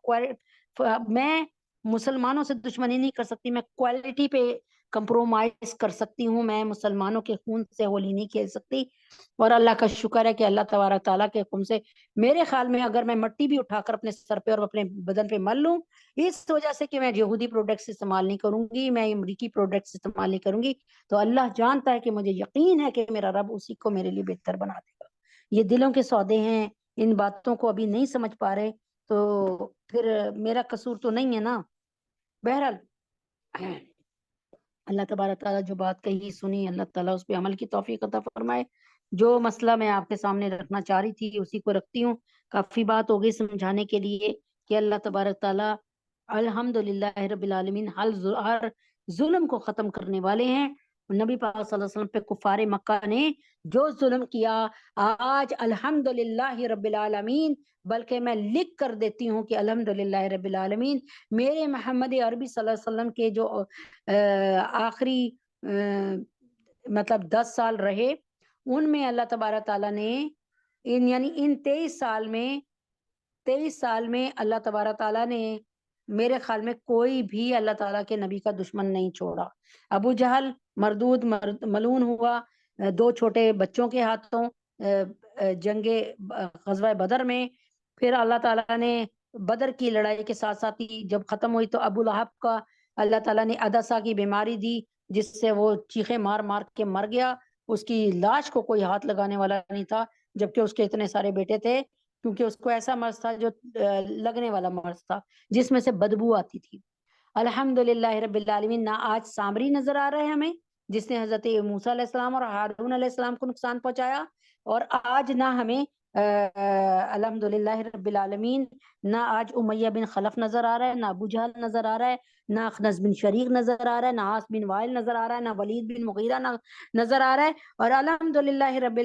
میں مسلمانوں سے دشمنی نہیں کر سکتی, میں کوالٹی پہ کمپرومائز کر سکتی ہوں, میں مسلمانوں کے خون سے ہولی نہیں کھیل سکتی. اور اللہ کا شکر ہے کہ اللہ تبارک تعالیٰ کے حکم سے میرے خیال میں اگر میں مٹی بھی اٹھا کر اپنے سر پہ اور اپنے بدن پہ مل لوں, اس وجہ سے کہ میں یہودی پروڈکٹس استعمال نہیں کروں گی, میں امریکی پروڈکٹس استعمال نہیں کروں گی, تو اللہ جانتا ہے کہ مجھے یقین ہے کہ میرا رب اسی کو میرے لیے بہتر بنا دے گا. یہ دلوں کے سودے ہیں, ان باتوں کو ابھی نہیں سمجھ پا رہے تو پھر میرا قصور تو نہیں ہے نا. بہرحال اللہ تبارک تعالیٰ جو بات کہی سنی, اللہ تعالیٰ اس پہ عمل کی توفیق عطا فرمائے. جو مسئلہ میں آپ کے سامنے رکھنا چاہ رہی تھی اسی کو رکھتی ہوں. کافی بات ہو گئی سمجھانے کے لیے کہ اللہ تبارک تعالیٰ الحمدللہ رب العالمین ہر ظلم کو ختم کرنے والے ہیں. نبی پاک صلی اللہ علیہ وسلم پہ کفار مکہ نے جو ظلم کیا, آج الحمدللہ رب العالمین, بلکہ میں لکھ کر دیتی ہوں کہ الحمدللہ رب العالمین میرے محمد عربی صلی اللہ علیہ وسلم کے جو آخری مطلب 10 سال رہے, ان میں اللہ تبارک تعالیٰ نے ان 23 سال میں اللہ تبارک تعالیٰ نے میرے خیال میں کوئی بھی اللہ تعالیٰ کے نبی کا دشمن نہیں چھوڑا. ابو جہل مردود ملعون ہوا 2 چھوٹے بچوں کے ہاتھوں جنگ غزوہ بدر میں. پھر اللہ تعالیٰ نے بدر کی لڑائی کے ساتھ ساتھ ہی جب ختم ہوئی تو ابو لہب کا اللہ تعالیٰ نے عدسہ کی بیماری دی, جس سے وہ چیخیں مار مار کے مر گیا. اس کی لاش کو کوئی ہاتھ لگانے والا نہیں تھا, جبکہ اس کے اتنے سارے بیٹے تھے, کیونکہ اس کو ایسا مرض تھا جو لگنے والا مرض تھا جس میں سے بدبو آتی تھی. الحمدللہ رب العالمین نہ آج سامری نظر آ رہا ہے ہمیں جس نے حضرت موسیٰ علیہ السلام اور ہارون علیہ السلام کو نقصان پہنچایا, اور آج نہ ہمیں الحمدللہ رب العالمین نہ آج امیہ بن خلف نظر آ رہا ہے, نہ ابو جہل نظر آ رہا ہے, نہ اخنس بن شریق نظر آ رہا ہے, نہ عاص بن وائل نظر آ رہا ہے, نہ ولید بن مغیرہ نظر آ رہا ہے. اور الحمدللہ رب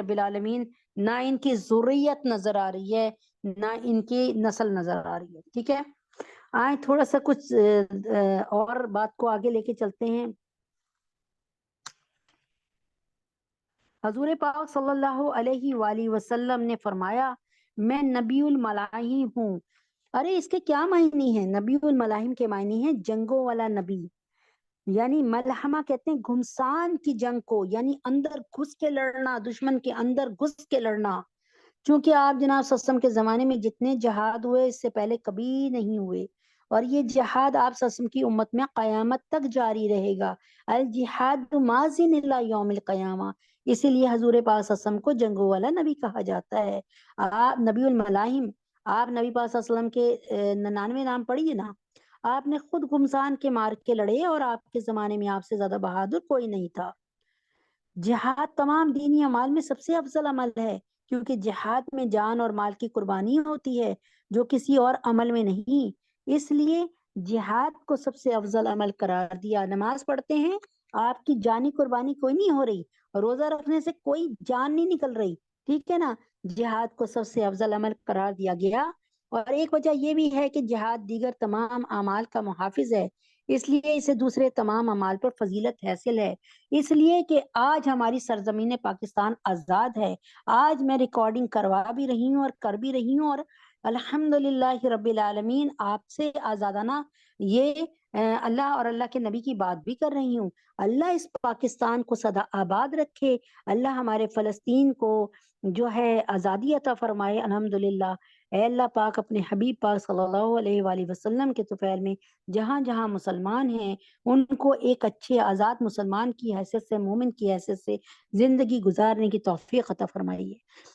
العالمین نہ ان کی ذریت نظر آ رہی ہے, نہ ان کی نسل نظر آ رہی ہے. ٹھیک ہے, آئیں تھوڑا سا کچھ اور بات کو آگے لے کے چلتے ہیں. حضور پاک صلی اللہ علیہ وآلہ وسلم نے فرمایا میں نبی الملاحم ہوں. ارے اس کے کیا معنی ہیں؟ نبی الملاحم کے معنی ہیں جنگوں والا نبی, یعنی ملحمہ کہتے ہیں گھمسان کی جنگ کو, یعنی اندر گھس کے لڑنا, دشمن کے اندر گھس کے لڑنا. چونکہ آپ جناب صلی اللہ علیہ وسلم کے زمانے میں جتنے جہاد ہوئے اس سے پہلے کبھی نہیں ہوئے, اور یہ جہاد آپ صلی اللہ علیہ وسلم کی امت میں قیامت تک جاری رہے گا. الجہاد ماضٍ الی یوم القیامہ, اسی لیے حضور پاک صلی اللہ علیہ وسلم کو جنگوں والا نبی کہا جاتا ہے. آپ نبی الملاحم, آپ نبی پاک صلی اللہ علیہ وسلم کے 99 نام پڑھیے نا, آپ نے خود گھمسان کے مار کے لڑے, اور آپ کے زمانے میں آپ سے زیادہ بہادر کوئی نہیں تھا. جہاد تمام دینی اعمال میں سب سے افضل عمل ہے, کیونکہ جہاد میں جان اور مال کی قربانی ہوتی ہے جو کسی اور عمل میں نہیں. اس لیے جہاد کو سب سے افضل عمل قرار دیا. نماز پڑھتے ہیں, آپ کی جانی قربانی کوئی نہیں ہو رہی, روزہ رکھنے سے کوئی جان نہیں نکل رہی, ٹھیک ہے نا. جہاد کو سب سے افضل عمل قرار دیا گیا. اور ایک وجہ یہ بھی ہے کہ جہاد دیگر تمام اعمال کا محافظ ہے, اس لیے اسے دوسرے تمام اعمال پر فضیلت حاصل ہے، اس لیے کہ آج ہماری سرزمین پاکستان آزاد ہے۔ آج میں ریکارڈنگ کروا بھی رہی ہوں اور کر بھی رہی ہوں، اور الحمدللہ رب العالمین آپ سے آزادانہ یہ اللہ اور اللہ کے نبی کی بات بھی کر رہی ہوں۔ اللہ اس پاکستان کو سدا آباد رکھے، اللہ ہمارے فلسطین کو جو ہے آزادی عطا فرمائے الحمدللہ۔ اے اللہ پاک اپنے حبیب پاک صلی اللہ علیہ وآلہ وسلم کے طفیل میں جہاں جہاں مسلمان ہیں ان کو ایک اچھے آزاد مسلمان کی حیثیت سے، مومن کی حیثیت سے زندگی گزارنے کی توفیق عطا فرمائیے،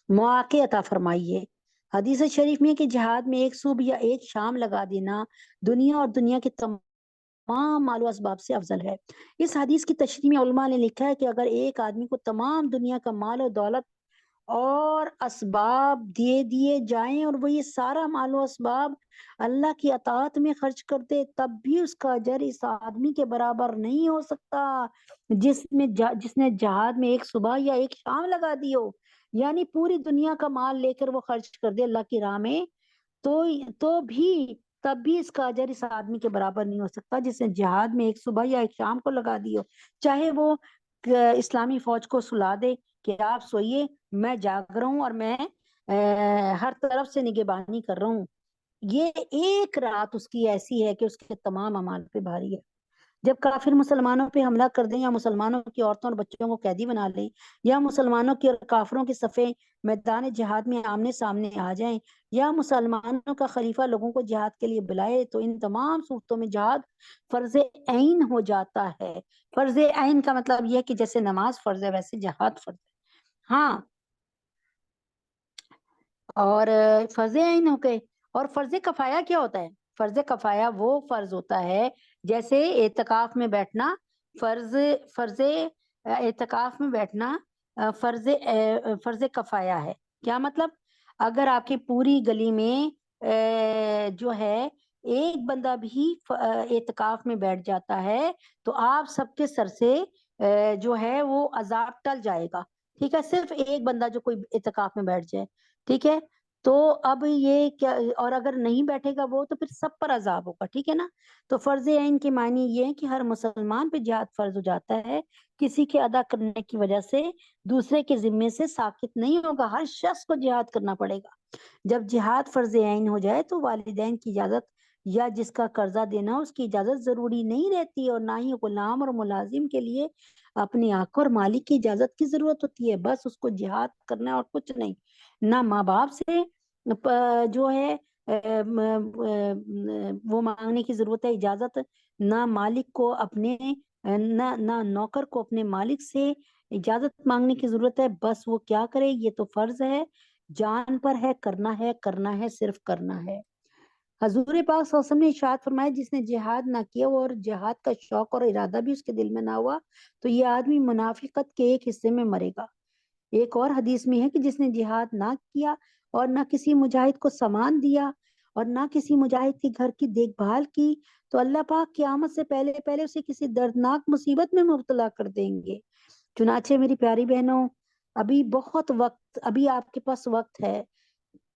مواقع عطا فرمائیے۔ حدیث شریف میں کہ جہاد میں ایک صبح یا ایک شام لگا دینا دنیا اور دنیا کے تمام مال و اسباب سے افضل ہے۔ اس حدیث کی تشریح میں علماء نے لکھا ہے کہ اگر ایک آدمی کو تمام دنیا کا مال و دولت اور اسباب دے دیے جائیں اور وہ یہ سارا مال و اسباب اللہ کی اطاعت میں خرچ کر دے، تب بھی اس کا اجر اس آدمی کے برابر نہیں ہو سکتا جس نے جہاد میں ایک صبح یا ایک شام لگا دی ہو۔ یعنی پوری دنیا کا مال لے کر وہ خرچ کر دے اللہ کی راہ میں، تو بھی تب بھی اس کا اجر اس آدمی کے برابر نہیں ہو سکتا جس نے جہاد میں ایک صبح یا ایک شام کو لگا دی ہو۔ چاہے وہ اسلامی فوج کو سلا دے کہ آپ سوئیے، میں جاگ رہا ہوں اور میں ہر طرف سے نگہبانی کر رہا ہوں، یہ ایک رات اس کی ایسی ہے کہ اس کے تمام اعمال پہ بھاری ہے۔ جب کافر مسلمانوں پہ حملہ کر دیں یا مسلمانوں کی عورتوں اور بچوں کو قیدی بنا لیں یا مسلمانوں کی اور کافروں کے صفیں میدان جہاد میں آمنے سامنے آ جائیں یا مسلمانوں کا خلیفہ لوگوں کو جہاد کے لیے بلائے، تو ان تمام صورتوں میں جہاد فرض عین ہو جاتا ہے۔ فرض عین کا مطلب یہ ہے کہ جیسے نماز فرض ہے ویسے جہاد فرض ہے۔ ہاں، اور فرض عین ہو گئے۔ اور فرض کفایہ کیا ہوتا ہے؟ فرض کفایہ وہ فرض ہوتا ہے جیسے اعتکاف میں بیٹھنا، فرض اعتکاف میں بیٹھنا فرض کفایہ ہے۔ کیا مطلب؟ اگر آپ کی پوری گلی میں جو ہے ایک بندہ بھی اعتکاف میں بیٹھ جاتا ہے تو آپ سب کے سر سے جو ہے وہ عذاب ٹل جائے گا، ٹھیک ہے؟ صرف ایک بندہ جو کوئی اعتکاف میں بیٹھ جائے، ٹھیک ہے؟ تو اب یہ کیا، اور اگر نہیں بیٹھے گا وہ تو پھر سب پر عذاب ہوگا، ٹھیک ہے نا؟ تو فرض عین کے معنی یہ ہے کہ ہر مسلمان پہ جہاد فرض ہو جاتا ہے، کسی کے ادا کرنے کی وجہ سے دوسرے کے ذمے سے ساقط نہیں ہوگا، ہر شخص کو جہاد کرنا پڑے گا۔ جب جہاد فرض عین ہو جائے تو والدین کی اجازت یا جس کا قرضہ دینا اس کی اجازت ضروری نہیں رہتی، اور نہ ہی غلام اور ملازم کے لیے اپنی آقا اور مالک کی اجازت کی ضرورت ہوتی ہے، بس اس کو جہاد کرنا اور کچھ نہیں۔ نہ ماں باپ سے جو ہے وہ مانگنے کی ضرورت ہے اجازت، نہ مالک کو اپنے نہ نوکر کو اپنے مالک سے اجازت مانگنے کی ضرورت ہے، بس وہ کیا کرے، یہ تو فرض ہے، جان پر ہے، کرنا ہے، کرنا ہے، صرف کرنا ہے۔ حضور پاک صلی اللہ علیہ وسلم نے ارشاد فرمایا جس نے جہاد نہ کیا اور جہاد کا شوق اور ارادہ بھی اس کے دل میں نہ ہوا تو یہ آدمی منافقت کے ایک حصے میں مرے گا۔ ایک اور حدیث میں ہے کہ جس نے جہاد نہ کیا اور نہ کسی مجاہد کو سامان دیا اور نہ کسی مجاہد کے گھر کی دیکھ بھال کی تو اللہ پاک قیامت سے پہلے پہلے اسے کسی دردناک مصیبت میں مبتلا کر دیں گے۔ چنانچہ میری پیاری بہنوں، ابھی بہت وقت، ابھی آپ کے پاس وقت ہے،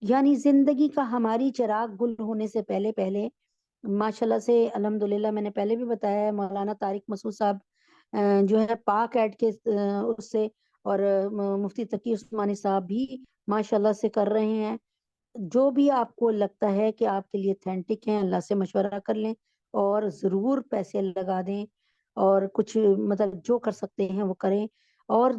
یعنی زندگی کا ہماری چراغ گل ہونے سے پہلے پہلے ماشاءاللہ سے الحمدللہ، میں نے پہلے بھی بتایا ہے، مولانا طارق مسعود صاحب جو ہے پاک ایڈ کے اس سے، اور مفتی تقی عثمانی صاحب بھی ماشاءاللہ سے کر رہے ہیں۔ جو بھی آپ کو لگتا ہے کہ آپ کے لیے اتھینٹک ہیں، اللہ سے مشورہ کر لیں اور ضرور پیسے لگا دیں، اور کچھ مطلب جو کر سکتے ہیں وہ کریں، اور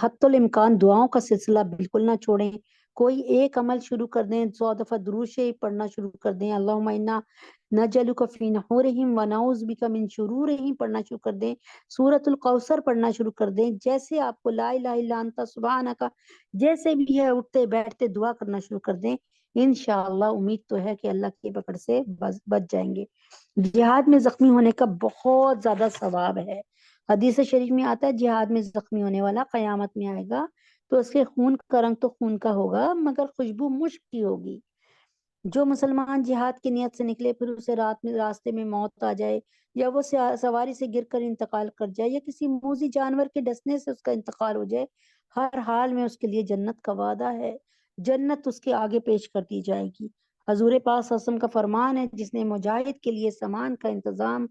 حتی الامکان دعاؤں کا سلسلہ بالکل نہ چھوڑیں۔ کوئی ایک عمل شروع کر دیں، 100 دفعہ درود شریف پڑھنا شروع کر دیں، اللہم انا نجعلک فی نحورہم ونعوذ بک من شرورہم پڑھنا شروع کر دیں، سورۃ الکوثر پڑھنا شروع کر دیں، جیسے آپ کو لا الہ الا انت سبحانک جیسے بھی ہے اٹھتے بیٹھتے دعا کرنا شروع کر دیں، انشاءاللہ امید تو ہے کہ اللہ کی پکڑ سے بچ جائیں گے۔ جہاد میں زخمی ہونے کا بہت زیادہ ثواب ہے۔ حدیث شریف میں آتا ہے جہاد میں زخمی ہونے والا قیامت میں آئے گا تو اس کے خون کا رنگ تو خون کا ہوگا مگر خوشبو مشک کی ہوگی۔ جو مسلمان جہاد کی نیت سے نکلے پھر اسے رات میں راستے میں موت آ جائے یا وہ سواری سے گر کر انتقال کر جائے یا کسی موذی جانور کے ڈسنے سے اس کا انتقال ہو جائے، ہر حال میں اس کے لیے جنت کا وعدہ ہے، جنت اس کے آگے پیش کر دی جائے گی۔ حضور پاک صلی اللہ علیہ وسلم کا فرمان ہے جس نے مجاہد کے لیے سامان کا انتظام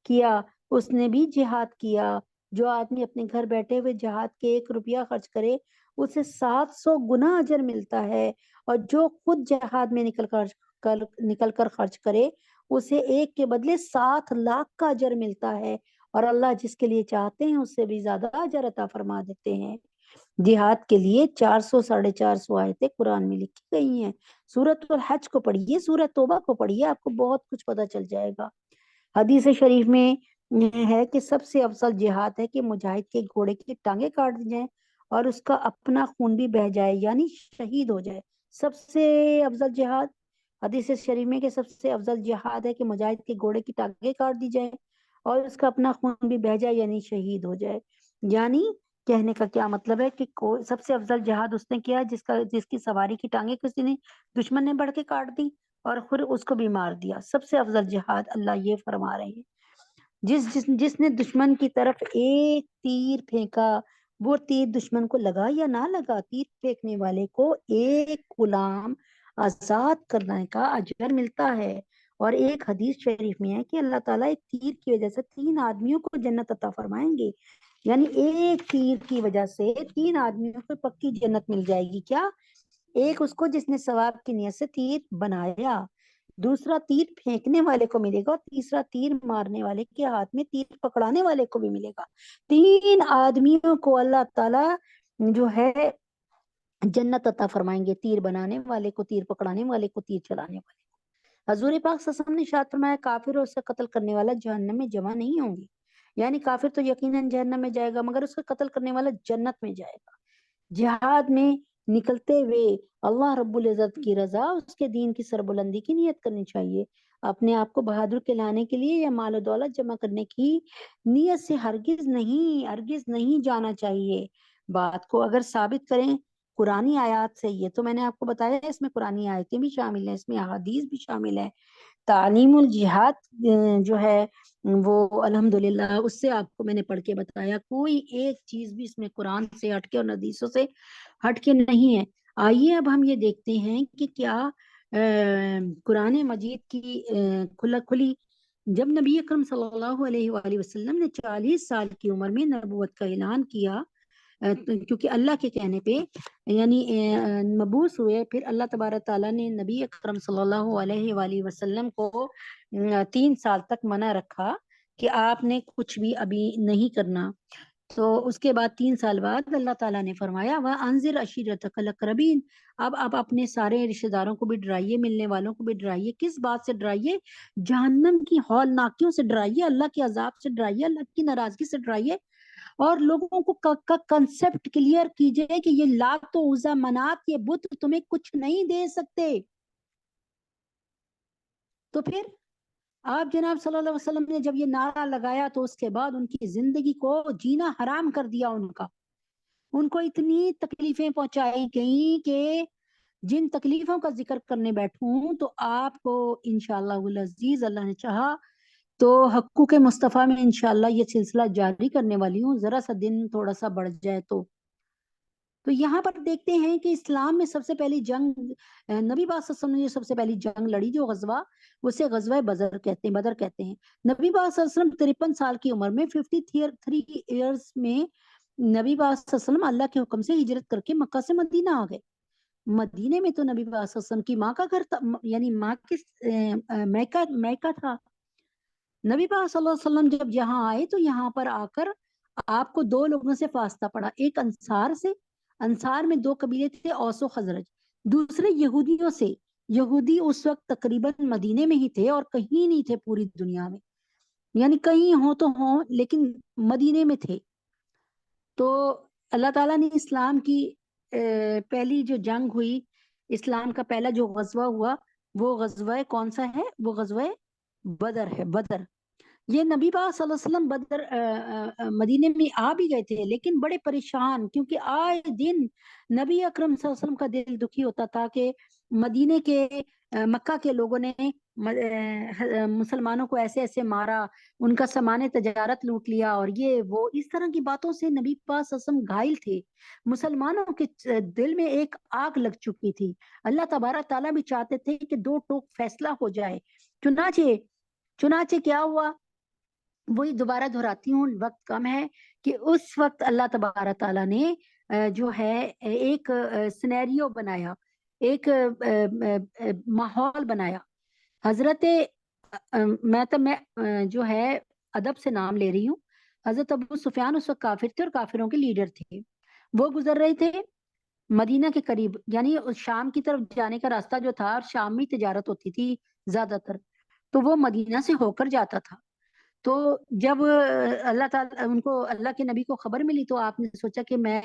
کیا اس نے بھی جہاد کیا. جو آدمی اپنے گھر بیٹھے ہوئے جہاد کے 1 روپیہ خرچ کرے اسے 700 گنا اجر ملتا ہے, اور جو خود جہاد میں نکل کر خرچ کرے اسے 1 کے بدلے 7 لاکھ کا اجر ملتا ہے, اور اللہ جس کے لیے چاہتے ہیں اس سے بھی زیادہ اجر عطا فرما دیتے ہیں. جہاد کے لیے 400 450 آیتیں قرآن میں لکھی گئی ہیں. سورۃ الحج کو پڑھیے, سورۃ توبہ کو پڑھیے, آپ کو بہت کچھ پتا چل جائے گا. حدیث شریف میں یہ ہے کہ سب سے افضل جہاد ہے کہ مجاہد کے گھوڑے کی ٹانگیں کاٹ دی جائیں اور اس کا اپنا خون بھی بہہ جائے, یعنی شہید ہو جائے. سب سے افضل جہاد حدیث شریف میں کہ سب سے افضل جہاد ہے کہ مجاہد کے گھوڑے کی ٹانگیں کاٹ دی جائیں اور اس کا اپنا خون بھی بہہ جائے, یعنی شہید ہو جائے. یعنی کہنے کا کیا مطلب ہے کہ سب سے افضل جہاد اس نے کیا جس کی سواری کی ٹانگیں کسی نے دشمن نے بڑھ کے کاٹ دی اور پھر اس کو بھی مار دیا. سب سے افضل جہاد اللہ یہ فرما رہے ہیں, جس نے دشمن کی طرف ایک تیر پھینکا, وہ تیر دشمن کو لگا یا نہ لگا, تیر پھینکنے والے کو ایک غلام آزاد کرنے کا اجر ملتا ہے. اور ایک حدیث شریف میں ہے کہ اللہ تعالیٰ ایک تیر کی وجہ سے 3 آدمیوں کو جنت عطا فرمائیں گے. یعنی ایک تیر کی وجہ سے 3 آدمیوں کو پکی جنت مل جائے گی. کیا؟ ایک اس کو جس نے ثواب کی نیت سے تیر بنایا, دوسرا تیر پھینکنے والے کو ملے گا, اور تیسرا تیر مارنے والے کے ہاتھ میں تیر پکڑانے والے کو بھی ملے گا. 3 آدمیوں کو اللہ تعالیٰ جو ہے جنت عطا فرمائیں گے, تیر بنانے والے کو, تیر پکڑانے والے کو, تیر چلانے والے کو. حضور پاک صلی اللہ علیہ وسلم نے ارشاد فرمایا کافر اور اسے قتل کرنے والا جہنم میں جمع نہیں ہوں گے. یعنی کافر تو یقیناً جہنم میں جائے گا مگر اس کا قتل کرنے والا جنت میں جائے گا. جہاد میں نکلتے ہوئے اللہ رب العزت کی رضا, اس کے دین کی سربلندی کی نیت کرنی چاہیے. اپنے آپ کو بہادر کہلانے کے لیے یا مال و دولت جمع کرنے کی نیت سے ہرگز نہیں جانا چاہیے. بات کو اگر ثابت کریں قرآنی آیات سے, یہ تو میں نے آپ کو بتایا اس میں قرآنی آیتیں بھی شامل ہیں, اس میں احادیث بھی شامل ہے. تعلیم الجہاد جو ہے وہ الحمدللہ اس سے آپ کو میں نے پڑھ کے بتایا, کوئی ایک چیز بھی اس میں قرآن سے ہٹ کے اور حدیثوں سے ہٹ کے نہیں ہے. آئیے اب ہم یہ دیکھتے ہیں کہ کیا قرآن مجید کی کھلی جب نبی اکرم صلی اللہ علیہ وآلہ وسلم نے 40 سال کی عمر میں نبوت کا اعلان کیا, کیونکہ اللہ کے کہنے پہ یعنی مبعوث ہوئے, پھر اللہ تبارک تعالیٰ نے نبی اکرم صلی اللہ علیہ وآلہ وسلم کو 3 سال تک منع رکھا کہ آپ نے کچھ بھی ابھی نہیں کرنا. تو اس کے بعد 3 سال بعد اللہ تعالیٰ نے فرمایا وَأَنذِرْ عَشِيرَتَكَ الْأَقْرَبِينَ, اب آپ اپنے سارے رشتہ داروں کو بھی ڈرائیے, ملنے والوں کو بھی ڈرائیے. کس بات سے ڈرائیے؟ جہنم کی ہولناکیوں سے ڈرائیے, اللہ کے عذاب سے ڈرائیے, اللہ کی ناراضگی سے ڈرائیے, اور لوگوں کو کنسپٹ کلیئر کیجئے کہ یہ لات و عزا منات یہ بت تمہیں کچھ نہیں دے سکتے. تو پھر آپ جناب صلی اللہ علیہ وسلم نے جب یہ نعرہ لگایا تو اس کے بعد ان کی زندگی کو جینا حرام کر دیا. ان کو اتنی تکلیفیں پہنچائی گئیں کہ جن تکلیفوں کا ذکر کرنے بیٹھوں تو آپ کو انشاءاللہ العزیز اللہ نے چاہا تو حقوق مصطفیٰ میں انشاءاللہ یہ سلسلہ جاری کرنے والی ہوں, ذرا سا دن تھوڑا سا بڑھ جائے تو یہاں پر دیکھتے ہیں کہ اسلام میں سب سے پہلی جنگ نبی پاک صلی اللہ علیہ وسلم نے سب سے پہلی جنگ لڑی جو غزوہ, اسے غزوہ بدر کہتے ہیں. نبی پاک صلی اللہ علیہ وسلم 53 سال کی عمر میں 53 ایئرز میں نبی پاک صلی اللہ علیہ وسلم اللہ کے حکم سے ہجرت کر کے مکہ سے مدینہ آ گئے. مدینے میں تو نبی پاک صلی اللہ علیہ وسلم کی ماں کا گھر تھا, یعنی ماں کے میکہ تھا. نبی پاک صلی اللہ علیہ وسلم جب یہاں آئے تو یہاں پر آ کر آپ کو 2 لوگوں سے واسطہ پڑا, ایک انصار سے, انصار میں 2 قبیلے تھے اوس و خزرج, دوسرے یہودیوں سے. یہودی اس وقت تقریباً مدینے میں ہی تھے اور کہیں نہیں تھے پوری دنیا میں, یعنی کہیں ہوں تو ہوں لیکن مدینے میں تھے. تو اللہ تعالیٰ نے اسلام کی پہلی جو جنگ ہوئی, اسلام کا پہلا جو غزوہ ہوا وہ غزوہ کون سا ہے؟ وہ غزوہ بدر ہے. بدر یہ نبی پاک صلی اللہ علیہ وسلم بدر مدینے میں آ بھی گئے تھے لیکن بڑے پریشان, کیونکہ آئے دن نبی اکرم صلی اللہ علیہ وسلم کا دل دکھی ہوتا تھا کہ مدینے کے مکہ کے لوگوں نے مسلمانوں کو ایسے مارا, ان کا سامان تجارت لوٹ لیا, اور یہ وہ اس طرح کی باتوں سے نبی پاک صلی اللہ علیہ وسلم گھائل تھے. مسلمانوں کے دل میں ایک آگ لگ چکی تھی. اللہ تبارک تعالیٰ بھی چاہتے تھے کہ 2 ٹوک فیصلہ ہو جائے. چنانچہ کیا ہوا وہی دوبارہ دہراتی ہوں، وقت کم ہے، کہ اس وقت اللہ تبارک تعالیٰ نے جو ہے ایک سینیریو بنایا، ایک ماحول بنایا. حضرت میں جو ہے ادب سے نام لے رہی ہوں. حضرت ابو سفیان اس وقت کافر تھے اور کافروں کے لیڈر تھے. وہ گزر رہے تھے مدینہ کے قریب، یعنی شام کی طرف جانے کا راستہ جو تھا، اور شام میں تجارت ہوتی تھی زیادہ تر، تو وہ مدینہ سے ہو کر جاتا تھا. تو جب اللہ تعالیٰ ان کو، اللہ کے نبی کو خبر ملی، تو آپ نے سوچا کہ میں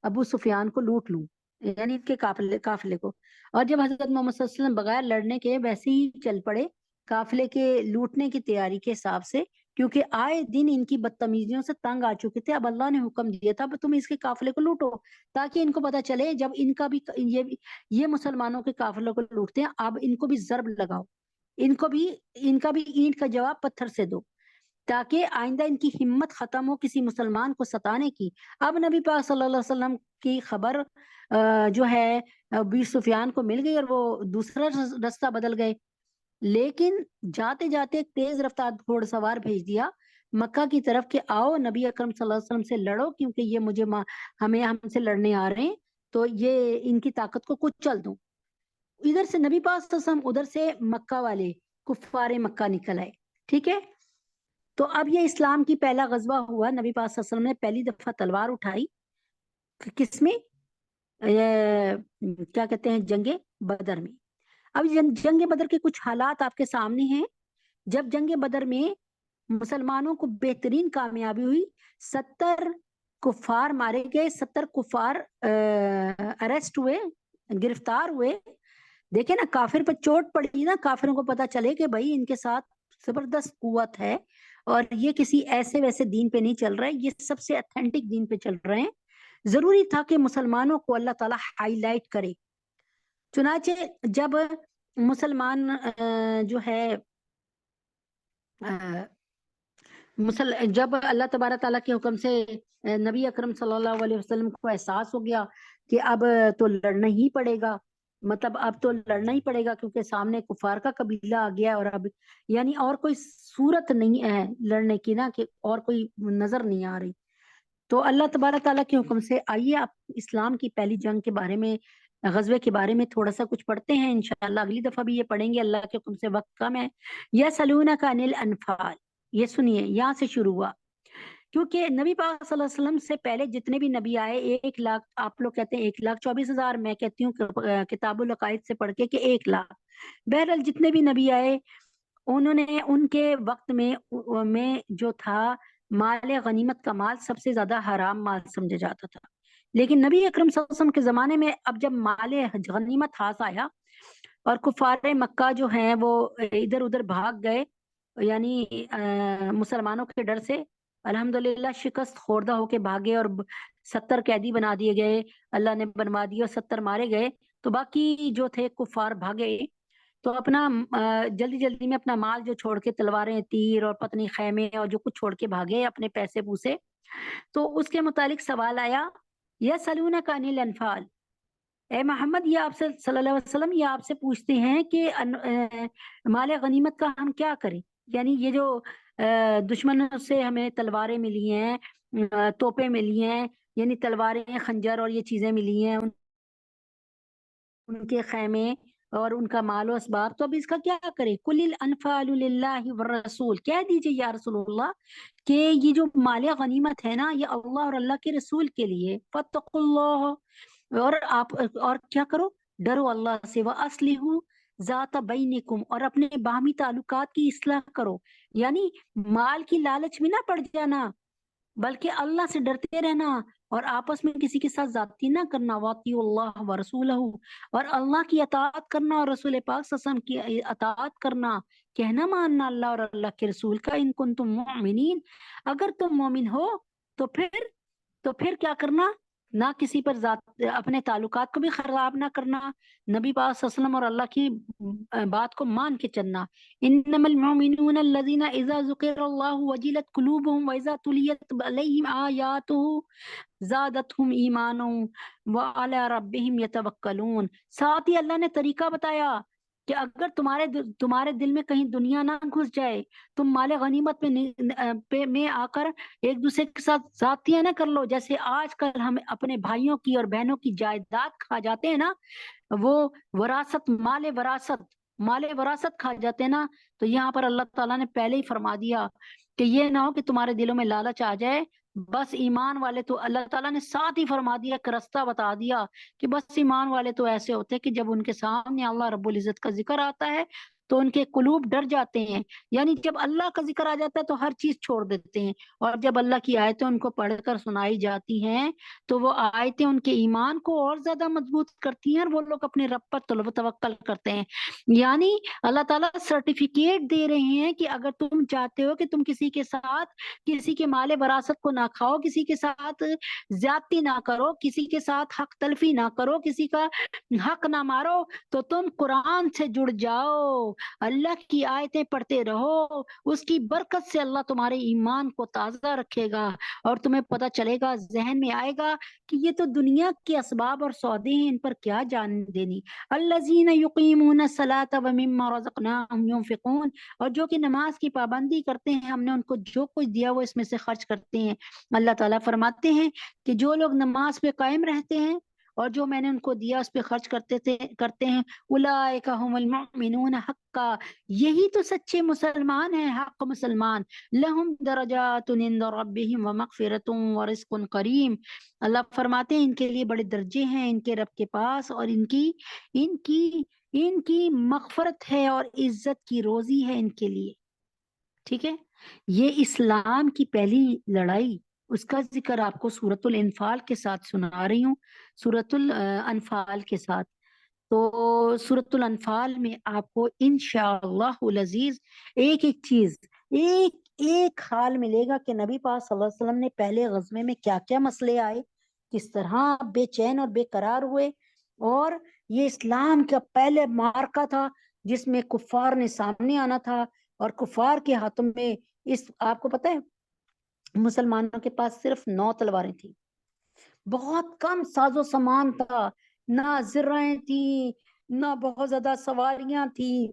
ابو سفیان کو لوٹ لوں، یعنی ان کے قافلے کو. اور جب حضرت محمد صلی اللہ علیہ وسلم بغیر لڑنے کے ویسے ہی چل پڑے قافلے کے لوٹنے کی تیاری کے حساب سے، کیونکہ آئے دن ان کی بدتمیزیوں سے تنگ آ چکے تھے. اب اللہ نے حکم دیا تھا تم اس کے قافلے کو لوٹو، تاکہ ان کو پتا چلے جب ان کا بھی یہ مسلمانوں کے قافلوں کو لوٹتے ہیں، اب ان کو بھی ضرب لگاؤ، ان کا بھی اینٹ کا جواب پتھر سے دو، تاکہ آئندہ ان کی ہمت ختم ہو کسی مسلمان کو ستانے کی. اب نبی پاک صلی اللہ علیہ وسلم کی خبر جو ہے ابو سفیان کو مل گئی، اور وہ دوسرا رستہ بدل گئے. لیکن جاتے جاتے ایک تیز رفتار گھوڑ سوار بھیج دیا مکہ کی طرف کہ آؤ نبی اکرم صلی اللہ علیہ وسلم سے لڑو، کیونکہ یہ ہم سے لڑنے آ رہے ہیں، تو یہ ان کی طاقت کو کچل دوں. ادھر سے نبی پاک صلی اللہ علیہ وسلم، ادھر سے مکہ والے کفار مکہ نکل آئے. ٹھیک ہے، تو اب یہ اسلام کی پہلا غزوہ ہوا. نبی پاک صلی اللہ علیہ وسلم نے پہلی دفعہ تلوار اٹھائی، کس میں؟ کیا کہتے ہیں، جنگ بدر میں. اب جنگ بدر کے کچھ حالات آپ کے سامنے ہیں. جب جنگ بدر میں مسلمانوں کو بہترین کامیابی ہوئی، 70 کفار مارے گئے، 70 کفار اریسٹ ہوئے، گرفتار ہوئے. دیکھیں نا، کافر پر چوٹ پڑی نا، کافروں کو پتا چلے کہ بھائی ان کے ساتھ زبردست قوت ہے، اور یہ کسی ایسے ویسے دین پہ نہیں چل رہے، یہ سب سے اتھینٹک دین پہ چل رہے ہیں. ضروری تھا کہ مسلمانوں کو اللہ تعالیٰ ہائی لائٹ کرے. چنانچہ جب مسلمان جو ہے جب اللہ تبارک تعالیٰ کے حکم سے نبی اکرم صلی اللہ علیہ وسلم کو احساس ہو گیا کہ اب تو لڑنا ہی پڑے گا، مطلب اب تو لڑنا ہی پڑے گا، کیونکہ سامنے کفار کا قبیلہ آ گیا، اور اب یعنی اور کوئی صورت نہیں ہے لڑنے کی نا، کہ اور کوئی نظر نہیں آ رہی. تو اللہ تبارک تعالیٰ کے حکم سے آئیے آپ اسلام کی پہلی جنگ کے بارے میں، غزوے کے بارے میں تھوڑا سا کچھ پڑھتے ہیں. انشاءاللہ اگلی دفعہ بھی یہ پڑھیں گے، اللہ کے حکم سے وقت کم ہے. یسألونک عن الانفال، یہ سنیے یہاں سے شروع ہوا، کیونکہ نبی پاک صلی اللہ علیہ وسلم سے پہلے جتنے بھی نبی آئے 1 لاکھ، آپ لوگ کہتے ہیں 1,24,000، میں کہتی ہوں کتاب العقائد سے پڑھ کے کہ 1 لاکھ. بہرحال جتنے بھی نبی آئے انہوں نے ان کے وقت میں جو تھا مال غنیمت کا مال سب سے زیادہ حرام مال سمجھا جاتا تھا. لیکن نبی اکرم صلی اللہ علیہ وسلم کے زمانے میں اب جب مال غنیمت ہاتھ آیا اور کفار مکہ جو ہیں وہ ادھر ادھر بھاگ گئے، یعنی مسلمانوں کے ڈر سے الحمدللہ شکست خوردہ ہو کے بھاگے، اور 70 قیدی بنا دیے گئے، اللہ نے بنوا دیے، اور 70 مارے گئے. تو باقی جو تھے کفار بھاگے، تو اپنا جلدی جلدی میں اپنا مال جو چھوڑ کے، تلواریں، تیر اور پتنی خیمے اور جو کچھ چھوڑ کے بھاگے، اپنے پیسے پوسے. تو اس کے متعلق سوال آیا، یسألونک عن الانفال، اے محمد یہ آپ سے صلی اللہ علیہ وسلم، یہ آپ سے پوچھتے ہیں کہ مال غنیمت کا ہم کیا کریں. یعنی یہ جو دشمنوں سے ہمیں تلواریں ملی ہیں، توپیں ملی ہیں، یعنی تلواریں، خنجر اور یہ چیزیں ملی ہیں، ان کے خیمے اور ان کا مال و اسباب، تو اب اس کا کیا کرے؟ کل الانفال للہ والرسول، کہہ دیجئے یا رسول اللہ کہ یہ جو مال غنیمت ہے نا، یہ اللہ اور اللہ کے رسول کے لیے. فاتقوا اللہ، اور آپ اور کیا کرو؟ ڈرو اللہ سے. وَأَصْلِحُوا ذَاتَ بَيْنِكُمْ، اور اپنے باہمی تعلقات کی اصلاح کرو. یعنی مال کی لالچ میں نہ پڑ جانا، بلکہ اللہ سے ڈرتے رہنا، اور آپس میں کسی کے ساتھ زیادتی نہ کرنا. وَأَطِیعُوا اللَّهَ وَرَسُولَهُ، اور اللہ کی اطاعت کرنا اور رسول پاک صلی اللہ علیہ وسلم کی اطاعت کرنا، کہنا ماننا اللہ اور اللہ کے رسول کا. ان کنتم مؤمنین، اگر تم مومن ہو تو پھر کیا کرنا؟ نہ کسی پر اپنے تعلقات کو بھی خراب نہ کرنا، نبی پاک صلی اللہ علیہ وسلم اور اللہ کی بات کو مان کے چلنا. انما المؤمنون الذين اذا ذكر الله وجلت قلوبهم واذا تليت عليهم آياته زادتهم ایمانا وعلى ربهم يتوکلون. ساتھ ہی اللہ نے طریقہ بتایا کہ اگر تمہارے دل میں کہیں دنیا نہ گھس جائے، تم مال غنیمت میں آ کر ایک دوسرے کے ساتھ ذاتیاں نہ کر لو، جیسے آج کل ہم اپنے بھائیوں کی اور بہنوں کی جائیداد کھا جاتے ہیں نا، وہ وراثت، مال وراثت کھا جاتے ہیں نا. تو یہاں پر اللہ تعالیٰ نے پہلے ہی فرما دیا کہ یہ نہ ہو کہ تمہارے دلوں میں لالچ آ جائے. بس ایمان والے تو اللہ تعالیٰ نے ساتھ ہی فرما دیا، کہ رستہ بتا دیا کہ بس ایمان والے تو ایسے ہوتے ہیں کہ جب ان کے سامنے اللہ رب العزت کا ذکر آتا ہے تو ان کے قلوب ڈر جاتے ہیں. یعنی جب اللہ کا ذکر آ جاتا ہے تو ہر چیز چھوڑ دیتے ہیں، اور جب اللہ کی آیتیں ان کو پڑھ کر سنائی جاتی ہیں تو وہ آیتیں ان کے ایمان کو اور زیادہ مضبوط کرتی ہیں، اور وہ لوگ اپنے رب پر طلب و توکل کرتے ہیں. یعنی اللہ تعالیٰ سرٹیفکیٹ دے رہے ہیں کہ اگر تم چاہتے ہو کہ تم کسی کے ساتھ کسی کے مال وراثت کو نہ کھاؤ، کسی کے ساتھ زیادتی نہ کرو، کسی کے ساتھ حق تلفی نہ کرو، کسی کا حق نہ مارو، تو تم قرآن سے جڑ جاؤ، اللہ کی آیتیں پڑھتے رہو. اس کی برکت سے اللہ تمہارے ایمان کو تازہ رکھے گا، اور تمہیں پتہ چلے گا، ذہن میں آئے گا کہ یہ تو دنیا کے اسباب اور سودے ہیں، ان پر کیا جان دینی. الذین یقیمون الصلاۃ ومما رزقناہم ينفقون، اور جو کہ نماز کی پابندی کرتے ہیں، ہم نے ان کو جو کچھ دیا وہ اس میں سے خرچ کرتے ہیں. اللہ تعالیٰ فرماتے ہیں کہ جو لوگ نماز پہ قائم رہتے ہیں اور جو میں نے ان کو دیا اس پہ خرچ کرتے ہیں، اولئک هم المؤمنون حقا، یہی تو سچے مسلمان ہیں، حق مسلمان. لہم درجات عند ربهم ومغفرۃ ورزق کریم، اللہ فرماتے ہیں ان کے لیے بڑے درجے ہیں ان کے رب کے پاس، اور ان کی مغفرت ہے اور عزت کی روزی ہے ان کے لیے. ٹھیک ہے، یہ اسلام کی پہلی لڑائی، اس کا ذکر آپ کو سورۃ الانفال کے ساتھ سنا رہی ہوں، سورۃ الانفال کے ساتھ. تو سورۃ الانفال میں آپ کو انشاءاللہ العزیز ایک ایک چیز، ایک حال ملے گا کہ نبی پاک صلی اللہ علیہ وسلم نے پہلے غزوے میں کیا کیا مسئلے آئے، کس طرح بے چین اور بے قرار ہوئے. اور یہ اسلام کا پہلے معرکہ تھا جس میں کفار نے سامنے آنا تھا، اور کفار کے ہاتھوں میں آپ کو پتہ ہے مسلمانوں کے پاس صرف 9 تلواریں تھیں، بہت کم ساز و سامان تھا، نہ زرہیں تھی، نہ بہت زیادہ سواریاں تھی،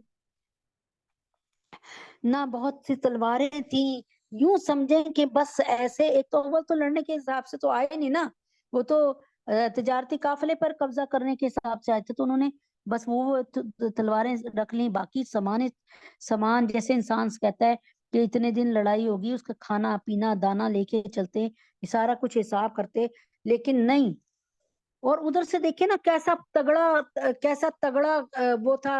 نہ بہت سی تلواریں تھیں. یوں سمجھیں کہ بس ایسے ایک تو اول تو لڑنے کے حساب سے تو آئے نہیں نا، وہ تو تجارتی قافلے پر قبضہ کرنے کے حساب سے آئے تھے، تو انہوں نے بس وہ تلواریں رکھ لیں، باقی سامان جیسے انسان کہتا ہے کہ اتنے دن لڑائی ہوگی، اس کا کھانا پینا دانا لے کے چلتے، سارا کچھ حساب کرتے، لیکن نہیں. اور ادھر سے دیکھیں نا کیسا تگڑا وہ تھا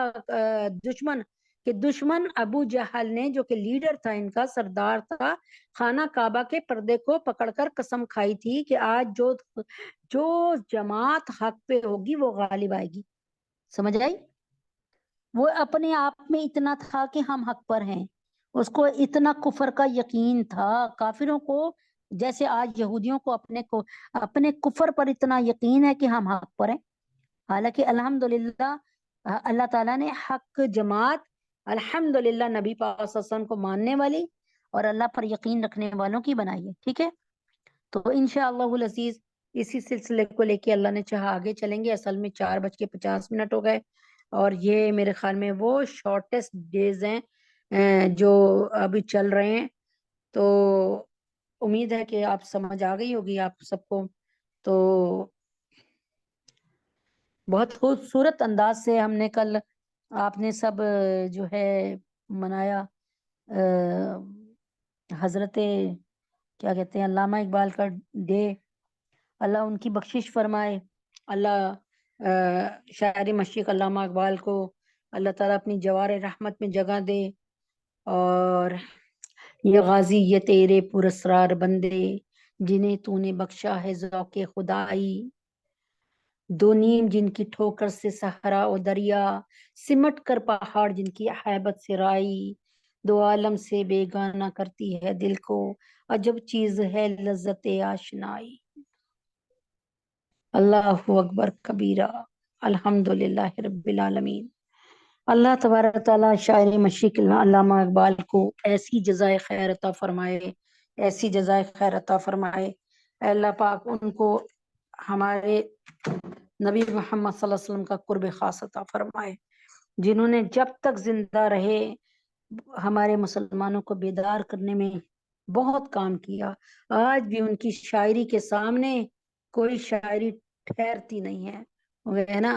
دشمن، کہ دشمن ابو جہل نے، جو کہ لیڈر تھا ان کا، سردار تھا، خانہ کعبہ کے پردے کو پکڑ کر قسم کھائی تھی کہ آج جو جماعت حق پہ ہوگی وہ غالب آئے گی. سمجھ آئی؟ وہ اپنے آپ میں اتنا تھا کہ ہم حق پر ہیں، اس کو اتنا کفر کا یقین تھا. کافروں کو جیسے آج یہودیوں کو اپنے کفر پر اتنا یقین ہے کہ ہم حق پر ہیں. حالانکہ الحمدللہ اللہ تعالیٰ نے حق جماعت الحمدللہ نبی پاک صلی اللہ علیہ وسلم کو ماننے والی اور اللہ پر یقین رکھنے والوں کی بنائی ہے. ٹھیک ہے، تو انشاءاللہ العزیز اسی سلسلے کو لے کے اللہ نے چاہا آگے چلیں گے. اصل میں 4:50 ہو گئے، اور یہ میرے خیال میں وہ شارٹیسٹ ڈیز ہیں جو ابھی چل رہے ہیں. تو امید ہے کہ آپ سمجھ آ گئی ہوگی آپ سب کو. تو بہت خوبصورت انداز سے ہم نے کل آپ نے سب جو ہے منایا حضرت کیا کہتے ہیں علامہ اقبال کا ڈے. اللہ ان کی بخشش فرمائے، اللہ شاعر مشرق علامہ اقبال کو اللہ تعالیٰ اپنی جوار رحمت میں جگہ دے. اور یہ غازی یہ تیرے پراسرار بندے، جنہیں تو نے بخشا ہے ذوق خدائی، دو نیم جن کی ٹھوکر سے صحرا و دریا، سمٹ کر پہاڑ جن کی ہیبت سے رائی، دو عالم سے بیگانہ کرتی ہے دل کو، عجب چیز ہے لذت آشنائی. اللہ اکبر کبیرہ، الحمدللہ رب العالمین. اللہ تبارک تعالیٰ شاعر مشرق علامہ اقبال کو ایسی جزائے خیر عطا فرمائے، ایسی جزائے خیر عطا فرمائے. اے اللہ پاک ان کو ہمارے نبی محمد صلی اللہ علیہ وسلم کا قرب خاص عطا فرمائے. جنہوں نے جب تک زندہ رہے ہمارے مسلمانوں کو بیدار کرنے میں بہت کام کیا. آج بھی ان کی شاعری کے سامنے کوئی شاعری ٹھہرتی نہیں ہے. وہ ہے نا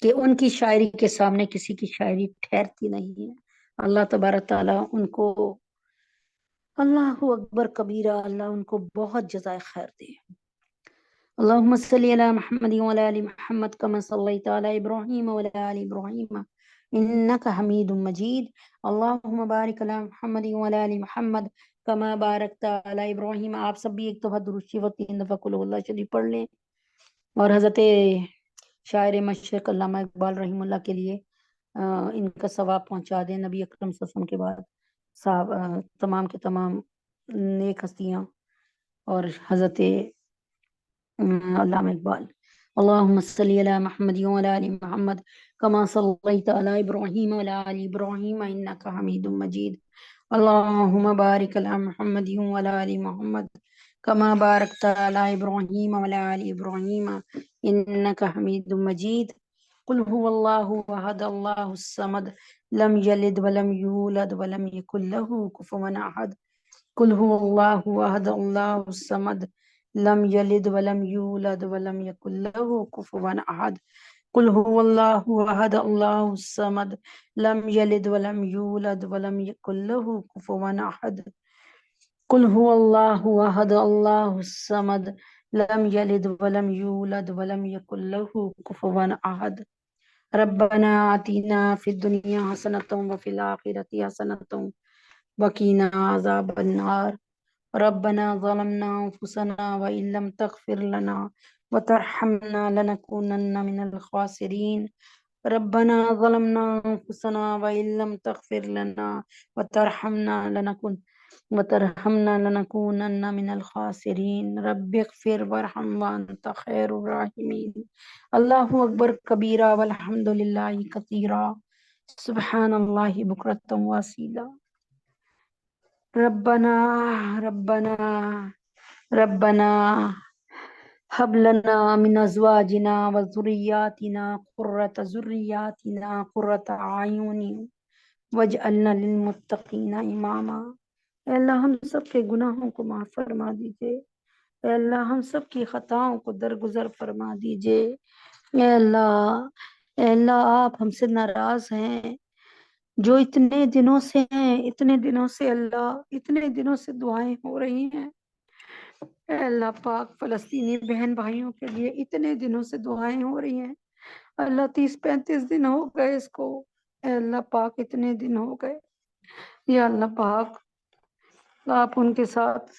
کہ ان کی شاعری کے سامنے کسی کی شاعری ٹھہرتی نہیں ہے. اللہ تبارک تعالیٰ ان کو، اللہ اکبر کبیرہ، اللہ ان کو بہت جزائے خیر دے. اللهم صل على محمد وعلى ال محمد كما صليت على ابراهيم وعلى ال ابراهيم انك حميد مجيد. اللهم بارك على محمد وعلى ال محمد كما باركت على ابراهيم. آپ سب بھی ایک دفعہ درود شریف 3 دفعہ قل اللہ شریف پڑھ لیں اور حضرت شاعر مشرق علامہ اقبال رحم اللہ کے لیے ان کا ثواب پہنچا دیں. نبی اکرم صلی اللہ علیہ وسلم کے بعد صاحب تمام کے تمام نیک ہستیاں اور حضرت علامہ اقبال. اللهم صل على محمد وعلى ال محمد كما صليت على ابراهيم وعلى ال ابراهيم انك حميد مجيد. اللهم بارك على محمد وعلى ال محمد كما باركت على ابراهيم وعلى ال ابراهيم انك حميد مجيد. قل هو الله احد الله الصمد لم يلد ولم يولد ولم يكن له كفوا احد. قل هو الله احد الله الصمد لم يلد ولم يولد ولم يكن له كفوا احد. قل هو الله احد الله الصمد لم يلد ولم يولد ولم يكن له كفوا احد. قل هو الله احد الله الصمد لم يلد ولم يولد ولم يكن له كفوا احد. ربنا آتنا في الدنيا حسنة وفي الآخرة حسنة وقنا عذاب النار. ربنا ظلمنا أنفسنا وإن لم تغفر لنا وترحمنا لنكونن من الخاسرين. ربنا ظلمنا أنفسنا وإن لم تغفر لنا وترحمنا لنكونن من الخاسرين. رب اغفر وارحم وأنت خير الراحمين. اللہ اکبر کبیرہ والحمد للہ کثیرہ سبحان اللہ بکرۃ واسیلہ. ربنا ربنا ربنا هب لنا من ازواجنا وذرياتنا قرة اعین واجعلنا للمتقین اماما. اے اللہ ہم سب کے گناہوں کو معاف فرما دیجئے. اے اللہ ہم سب کی خطاؤں کو درگزر فرما دیجئے. اے اللہ آپ ہم سے ناراض ہیں جو اتنے دنوں سے اللہ اتنے دنوں سے دعائیں ہو رہی ہیں. اے اللہ پاک فلسطینی بہن بھائیوں کے لیے اتنے دنوں سے دعائیں ہو رہی ہیں. اللہ 30-35 دن ہو گئے اس کو. اے اللہ پاک اتنے دن ہو گئے. یا اللہ پاک آپ ان کے ساتھ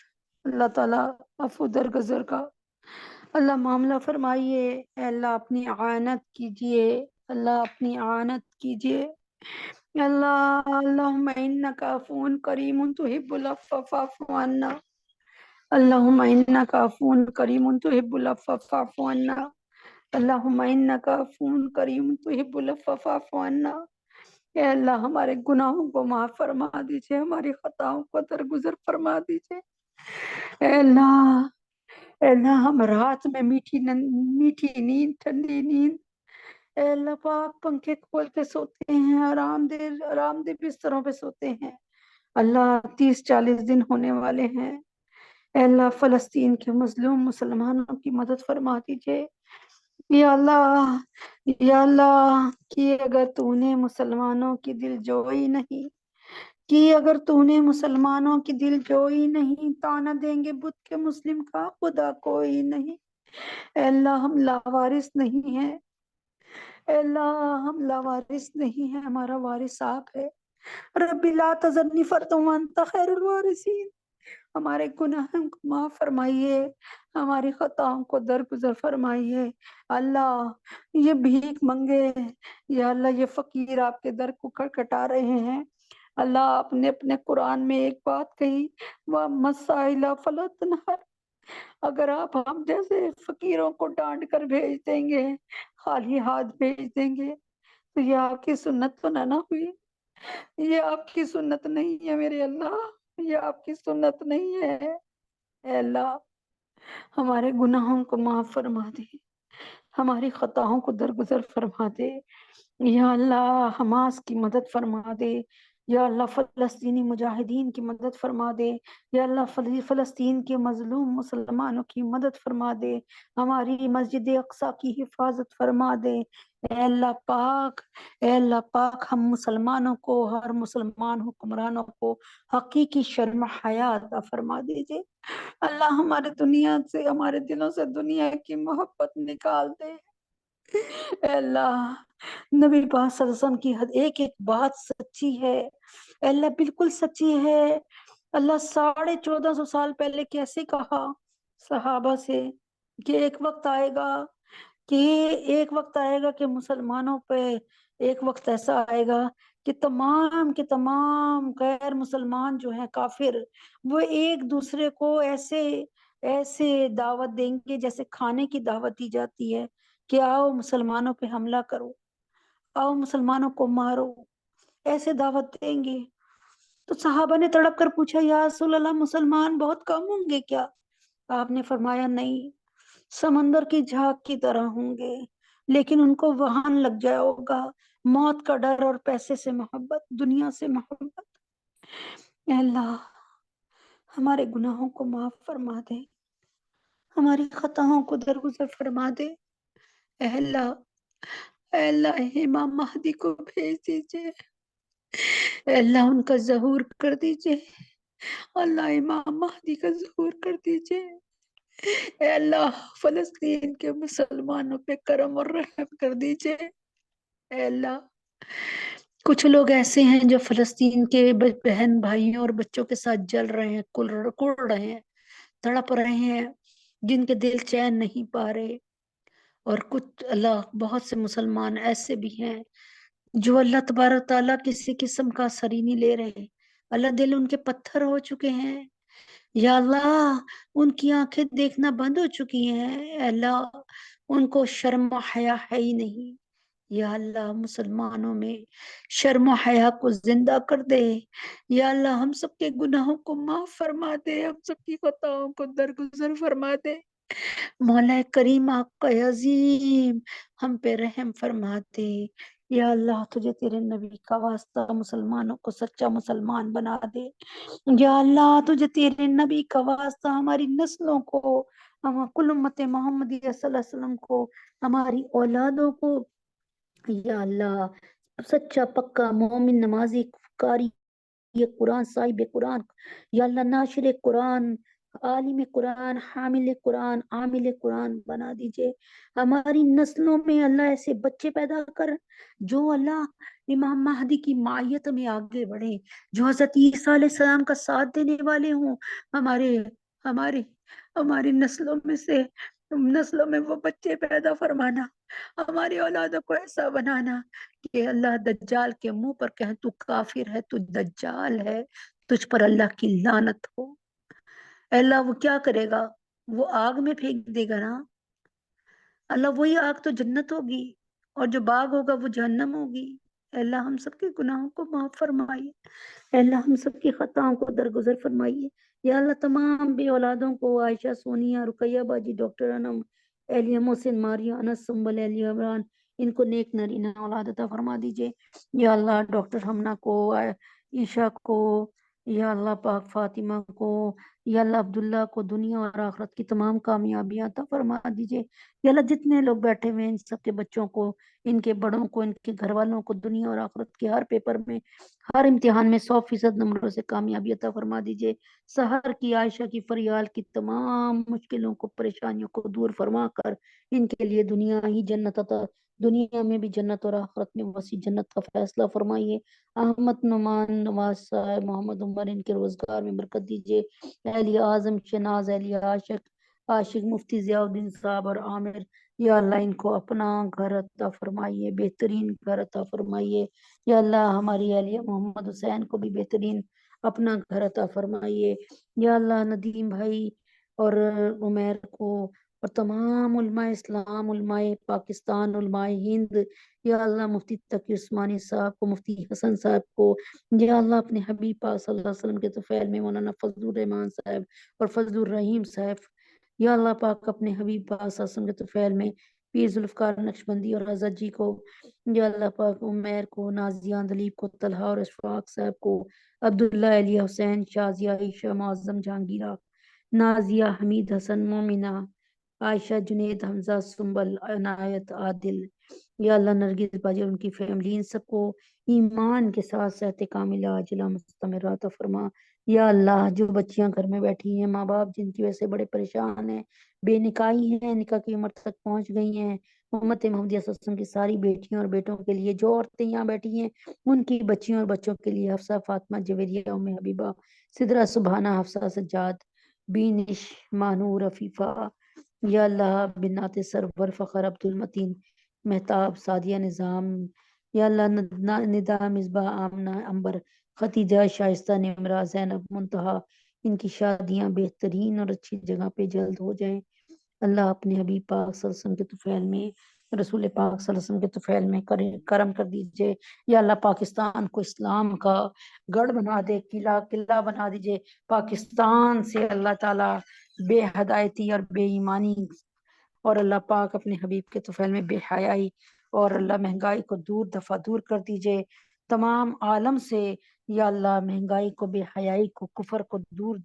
اللہ تعالیٰ عفو درگزر کا اللہ معاملہ فرمائیے. اے اللہ اپنی اعانت کیجئے. اللہ اپنی اعانت کیجئے. اللہ اللہم انک عفو کریم تحب العفو فاعف عنا. اللہم انک عفو کریم تحب العفو فاعف عنا. اللہم انک عفو کریم تحب العفو فاعف عنا. اے اللہ ہمارے گناہوں کو معاف فرما دیجئے. ہماری خطاؤں کو درگزر فرما دیجئے. اے اللہ ہم رات میں میٹھی نیند ٹھنڈی نیند اے اللہ پاک پنکھے کھول کے سوتے ہیں. آرام دہ بستروں پہ سوتے ہیں. اللہ 30-40 دن ہونے والے ہیں. اے اللہ فلسطین کے مظلوم مسلمانوں کی مدد فرما دیجئے. یا اللہ کہ اگر تو نے مسلمانوں کی دل جوئی نہیں تانا دیں گے بت کے مسلم کا خدا کوئی نہیں. اے اللہ ہم لاوارث نہیں ہیں. اے اللہ ہم لاوارث نہیں ہیں. ہمارا وارث آپ ہے. رب لا تذرنی فردا وانت خیر الوارثین. ہمارے گناہوں کو معاف فرمائیے. ہماری خطاؤں کو درگزر فرمائیے. اللہ یہ بھیک منگے یا اللہ یہ فقیر آپ کے در کو کھٹکھٹا رہے ہیں. اللہ آپ نے اپنے قرآن میں ایک بات کہی وَمَسَائِلَ فَلَا تَنْهَرْ. اگر آپ ہم جیسے فقیروں کو ڈانٹ کر بھیج دیں گے خالی ہاتھ بھیج دیں گے تو یہ آپ کی سنت تو نہ ہوئی. یہ آپ کی سنت نہیں ہے میرے اللہ. یہ آپ کی سنت نہیں ہے. اے اللہ ہمارے گناہوں کو معاف فرما دے. ہماری خطاؤں کو درگزر فرما دے، یا اللہ حماس کی مدد فرما دے، یا اللہ فلسطینی مجاہدین کی مدد فرما دے، یا اللہ فلسطین کے مظلوم مسلمانوں کی مدد فرما دے، ہماری مسجد اقصی کی حفاظت فرما دے۔ اے اللہ پاک ہم مسلمانوں کو، ہر مسلمان حکمرانوں کو حقیقی شرم حیا عطا فرما دیجیے۔ اللہ ہمارے دنیا سے، ہمارے دلوں سے دنیا کی محبت نکال دے۔ اے اللہ نبی پاک صلی اللہ علیہ وسلم کی ایک ایک بات سچی ہے، اے اللہ بالکل سچی ہے۔ اللہ 1450 سال پہلے کیسے کہا صحابہ سے کہ ایک وقت آئے گا کہ مسلمانوں پہ ایک وقت ایسا آئے گا کہ تمام کے تمام غیر مسلمان جو ہیں کافر، وہ ایک دوسرے کو ایسے دعوت دیں گے جیسے کھانے کی دعوت دی جاتی ہے کہ آؤ مسلمانوں پہ حملہ کرو، آؤ مسلمانوں کو مارو، ایسے دعوت دیں گے۔ تو صحابہ نے تڑپ کر پوچھا یا رسول اللہ مسلمان بہت کم ہوں گے کیا؟ آپ نے فرمایا نہیں، سمندر کی جھاگ کی طرح ہوں گے، لیکن ان کو وہن لگ جائے ہوگا موت کا ڈر اور پیسے سے محبت، دنیا سے محبت۔ اے اللہ ہمارے گناہوں کو معاف فرما دے، ہماری خطاؤں کو درگزر فرما دے۔ اے اللہ امام مہدی کو بھیج دیجئے، اے اللہ ان کا ظہور کر دیجئے، اللہ امام مہدی کا ظہور کر دیجئے۔ اے اللہ فلسطین کے مسلمانوں پہ کرم اور رحم کر دیجئے۔ اے اللہ کچھ لوگ ایسے ہیں جو فلسطین کے بہن بھائیوں اور بچوں کے ساتھ جل رہے ہیں، کڑ رہے ہیں، تڑپ رہے ہیں، جن کے دل چین نہیں پا رہے۔ اور کچھ اللہ بہت سے مسلمان ایسے بھی ہیں جو اللہ تبارک تعالیٰ کسی قسم کا اثر ہی نہیں لے رہے، اللہ دل ان کے پتھر ہو چکے ہیں، یا اللہ ان کی آنکھیں دیکھنا بند ہو چکی ہیں، اے اللہ ان کو شرم و حیا ہے ہی نہیں۔ یا اللہ مسلمانوں میں شرم و حیا کو زندہ کر دے، یا اللہ ہم سب کے گناہوں کو معاف فرما دے، ہم سب کی خطاؤں کو درگزر فرما دے۔ مولا کریم آقا عظیم ہم پہ رحم فرما دے۔ یا اللہ تجھے تیرے نبی کا واسطہ مسلمانوں کو سچا مسلمان بنا دے۔ یا اللہ تجھے تیرے نبی کا واسطہ ہماری نسلوں کو، کل امت محمدی صلی اللہ علیہ وسلم کو، ہماری اولادوں کو، یا اللہ سچا پکا مومن نمازی قاری یہ قرآن صاحب قرآن، یا اللہ ناشر قرآن، عالم قرآن، حامل قرآن، عامل قرآن بنا دیجئے۔ ہماری نسلوں میں اللہ ایسے بچے پیدا کر جو اللہ امام مہدی کی معیت میں آگے بڑھے، جو حضرت عیسیٰ علیہ السلام کا ساتھ دینے والے ہوں۔ ہماری نسلوں میں وہ بچے پیدا فرمانا، ہماری اولادوں کو ایسا بنانا کہ اللہ دجال کے منہ پر کہیں تو کافر ہے، تو دجال ہے، تجھ پر اللہ کی لعنت ہو۔ اے اللہ وہ کیا کرے گا؟ وہ آگ میں پھینک دے گا نا اللہ، وہی آگ تو جنت ہوگی اور جو باغ ہوگا وہ جہنم ہوگی۔ اے اللہ ہم سب کے گناہوں کو معاف فرمائیے، اے اللہ ہم سب کی خطاؤں کو درگزر فرمائیے۔ یا اللہ تمام بے اولادوں کو، عائشہ، سونیا، رقیہ باجی، ڈاکٹر انم، ایلیا محسن، ماریا، انس، سنبل، ایلیا عمران، ان کو نیک نرینہ اولاد عطا فرما دیجئے۔ یا اللہ ڈاکٹر ہمنا کو، عائشہ کو، یا اللہ پاک فاطمہ کو، یا اللہ عبداللہ کو دنیا اور آخرت کی تمام کامیابیاں عطا فرما دیجئے۔ یا اللہ جتنے لوگ بیٹھے ہوئے ہیں ان سب کے بچوں کو، ان کے بڑوں کو، ان کے گھر والوں کو دنیا اور آخرت کے ہر پیپر میں، ہر امتحان میں 100% نمبروں سے کامیابی عطا فرما دیجئے۔ سحر کی عائشہ کی فریال کی تمام مشکلوں کو، پریشانیوں کو دور فرما کر ان کے لیے دنیا میں بھی جنت اور آخرت میں وسیع جنت کا فیصلہ فرمائیے۔ احمد نعمان نواز صاحب، محمد عمر، ان کے روزگار میں برکت دیجئے۔ اہلیہ اعظم شناز، اہلیہ عاشق مفتی ضیاء الدین صاحب اور عامر، یا اللہ ان کو اپنا گھر عطا فرمائیے، بہترین گھر عطا فرمائیے۔ یا اللہ ہماری اہلیہ محمد حسین کو بھی بہترین اپنا گھر عطا فرمائیے۔ یا اللہ ندیم بھائی اور عمیر کو اور تمام علماء اسلام، علماء پاکستان، علماء ہند، یا اللہ مفتی تقی عثمانی صاحب کو، مفتی حسن صاحب کو، یا اللہ اپنے حبیب پاک صلی اللہ علیہ وسلم کے طفیل میں مولانا فضل الرحمان صاحب اور فضل الرحیم صاحب، یا اللہ پاک اپنے حبیب پاک صلی اللہ علیہ وسلم کے طفیل میں پیر ذوالفقار نقشبندی اور حضرت جی کو، یا اللہ پاک عمیر کو، نازیہ دلیپ کو، طلحہ اور اشفاق صاحب کو، عبداللہ علی حسین، شازیہ عائشہ معظم جہانگیرہ، نازیہ حمید حسن مومنہ، عائشہ جنید حمزہ سنبل عنایت عادل، یا اللہ نرگس باجی اور ان کی فیملی، ان سب کو ایمان کے ساتھ صحت کاملہ عاجلہ مستمرہ عطا فرما۔ یا اللہ جو بچیاں گھر میں بیٹھی ہیں، ماں باپ جن کی وجہ سے بڑے پریشان ہیں، بے نکاحی ہیں، نکاح کی عمر تک پہنچ گئی ہیں، امت محمدیہ صلی اللہ علیہ وسلم کی ساری بیٹیوں اور بیٹوں کے لیے، جو عورتیں یہاں بیٹھی ہیں ان کی بچیوں اور بچوں کے لیے، حفصہ، فاطمہ، جویریہ، ام حبیبہ، سدرہ، سبحانہ، حفصہ، سجاد، بینش، مانور، عفیفہ، یا اللہ بنات سرور، فخر، عبد المتین، مہتاب، سعدیہ نظام، یا اللہ ندا، مصباح، آمنہ، امبر، ختیجہ، شائستہ، نمرہ، زینب، منتہا، ان کی شادیاں بہترین اور اچھی جگہ پہ جلد ہو جائیں۔ اللہ اپنے حبیب پاک صلی اللہ علیہ وسلم کے طفیل میں، رسول پاک صلی اللہ علیہ وسلم کے طفیل میں کرم کر دیجئے۔ یا اللہ پاکستان کو اسلام کا گڑھ بنا دے، قلعہ بنا دیجئے۔ پاکستان سے اللہ تعالی بے ہدایتی اور بے ایمانی اور اللہ پاک اپنے حبیب کے طفیل میں بے حیائی اور اللہ مہنگائی کو دفعہ دور کر دیجئے تمام عالم سے۔ یا اللہ مہنگائی کو، بے حیائی کو، کفر کو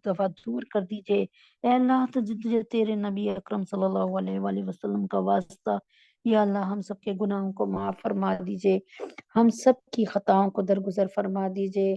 دفعہ دور کر دیجئے۔ اے اللہ تجھے تیرے نبی اکرم صلی اللہ علیہ وآلہ وسلم کا واسطہ، یا اللہ ہم سب کے گناہوں کو معاف فرما دیجئے، ہم سب کی خطاؤں کو درگزر فرما دیجئے۔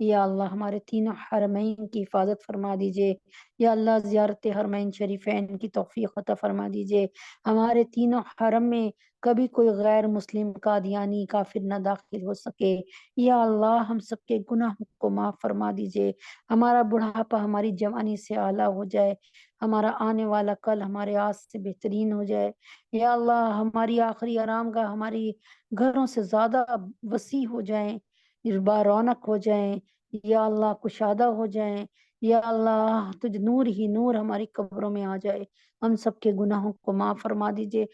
یا اللہ ہمارے تینوں حرمین کی حفاظت فرما دیجئے۔ یا اللہ زیارت حرمین شریفین کی توفیق عطا فرما دیجئے۔ ہمارے تینوں حرم میں کبھی کوئی غیر مسلم، قادیانی، کافر نہ داخل ہو سکے۔ یا اللہ ہم سب کے گناہوں کو معاف فرما دیجئے، ہمارا بڑھاپا ہماری جوانی سے اعلیٰ ہو جائے، ہمارا آنے والا کل ہمارے آج سے بہترین ہو جائے۔ یا اللہ ہماری آخری آرام گاہ ہماری گھروں سے زیادہ وسیع ہو جائیں، رونق ہو جائیں، یا اللہ کشادہ ہو جائیں۔ یا اللہ تجھ نور ہی نور ہماری قبروں میں آ جائے، ہم سب کے گناہوں کو معاف فرما دیجئے۔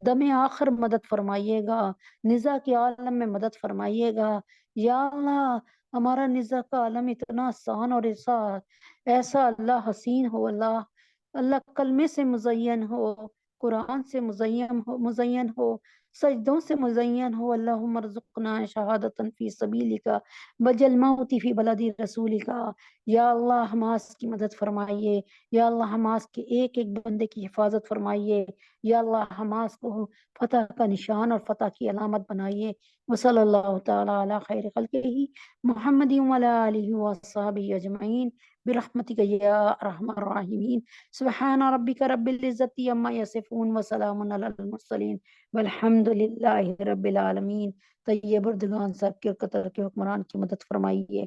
دم آخر مدد فرمائیے گا، نزا کے عالم میں مدد فرمائیے گا۔ یا اللہ ہمارا نزا کا عالم اتنا آسان اور ایسا اللہ حسین ہو، اللہ کلمے سے مزین ہو، قرآن سے مزین ہو، سجدوں سے مزین ہو۔ اللہم ارزقنا شہادتا فی سبیلک وجل موتی فی بلد رسولک۔ یا اللہ حماس کی مدد فرمائیے، یا اللہ حماس کے ایک ایک بندے کی حفاظت فرمائیے، یا اللہ حماس کو فتح کا نشان اور فتح کی علامت بنائیے۔ وصلی اللہ تعالی علی خیر خلقہ محمد وعلی آلہ وصحبہ اجمعین برحمتک یا ارحم الراحمین۔ سبحان ربک رب العزت عما یصفون وسلام علی المرسلین والحمد للہ رب العالمین۔ طیب اردگان صاحب کے قطر کے حکمران کی مدد فرمائیے۔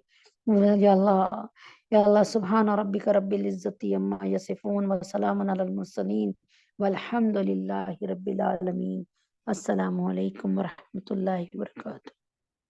یا اللہ سبحان ربک رب العزت عما یصفون وسلام علی المرسلین والحمد للہ رب العالمین۔ السلام علیکم ورحمۃ اللہ وبرکاتہ۔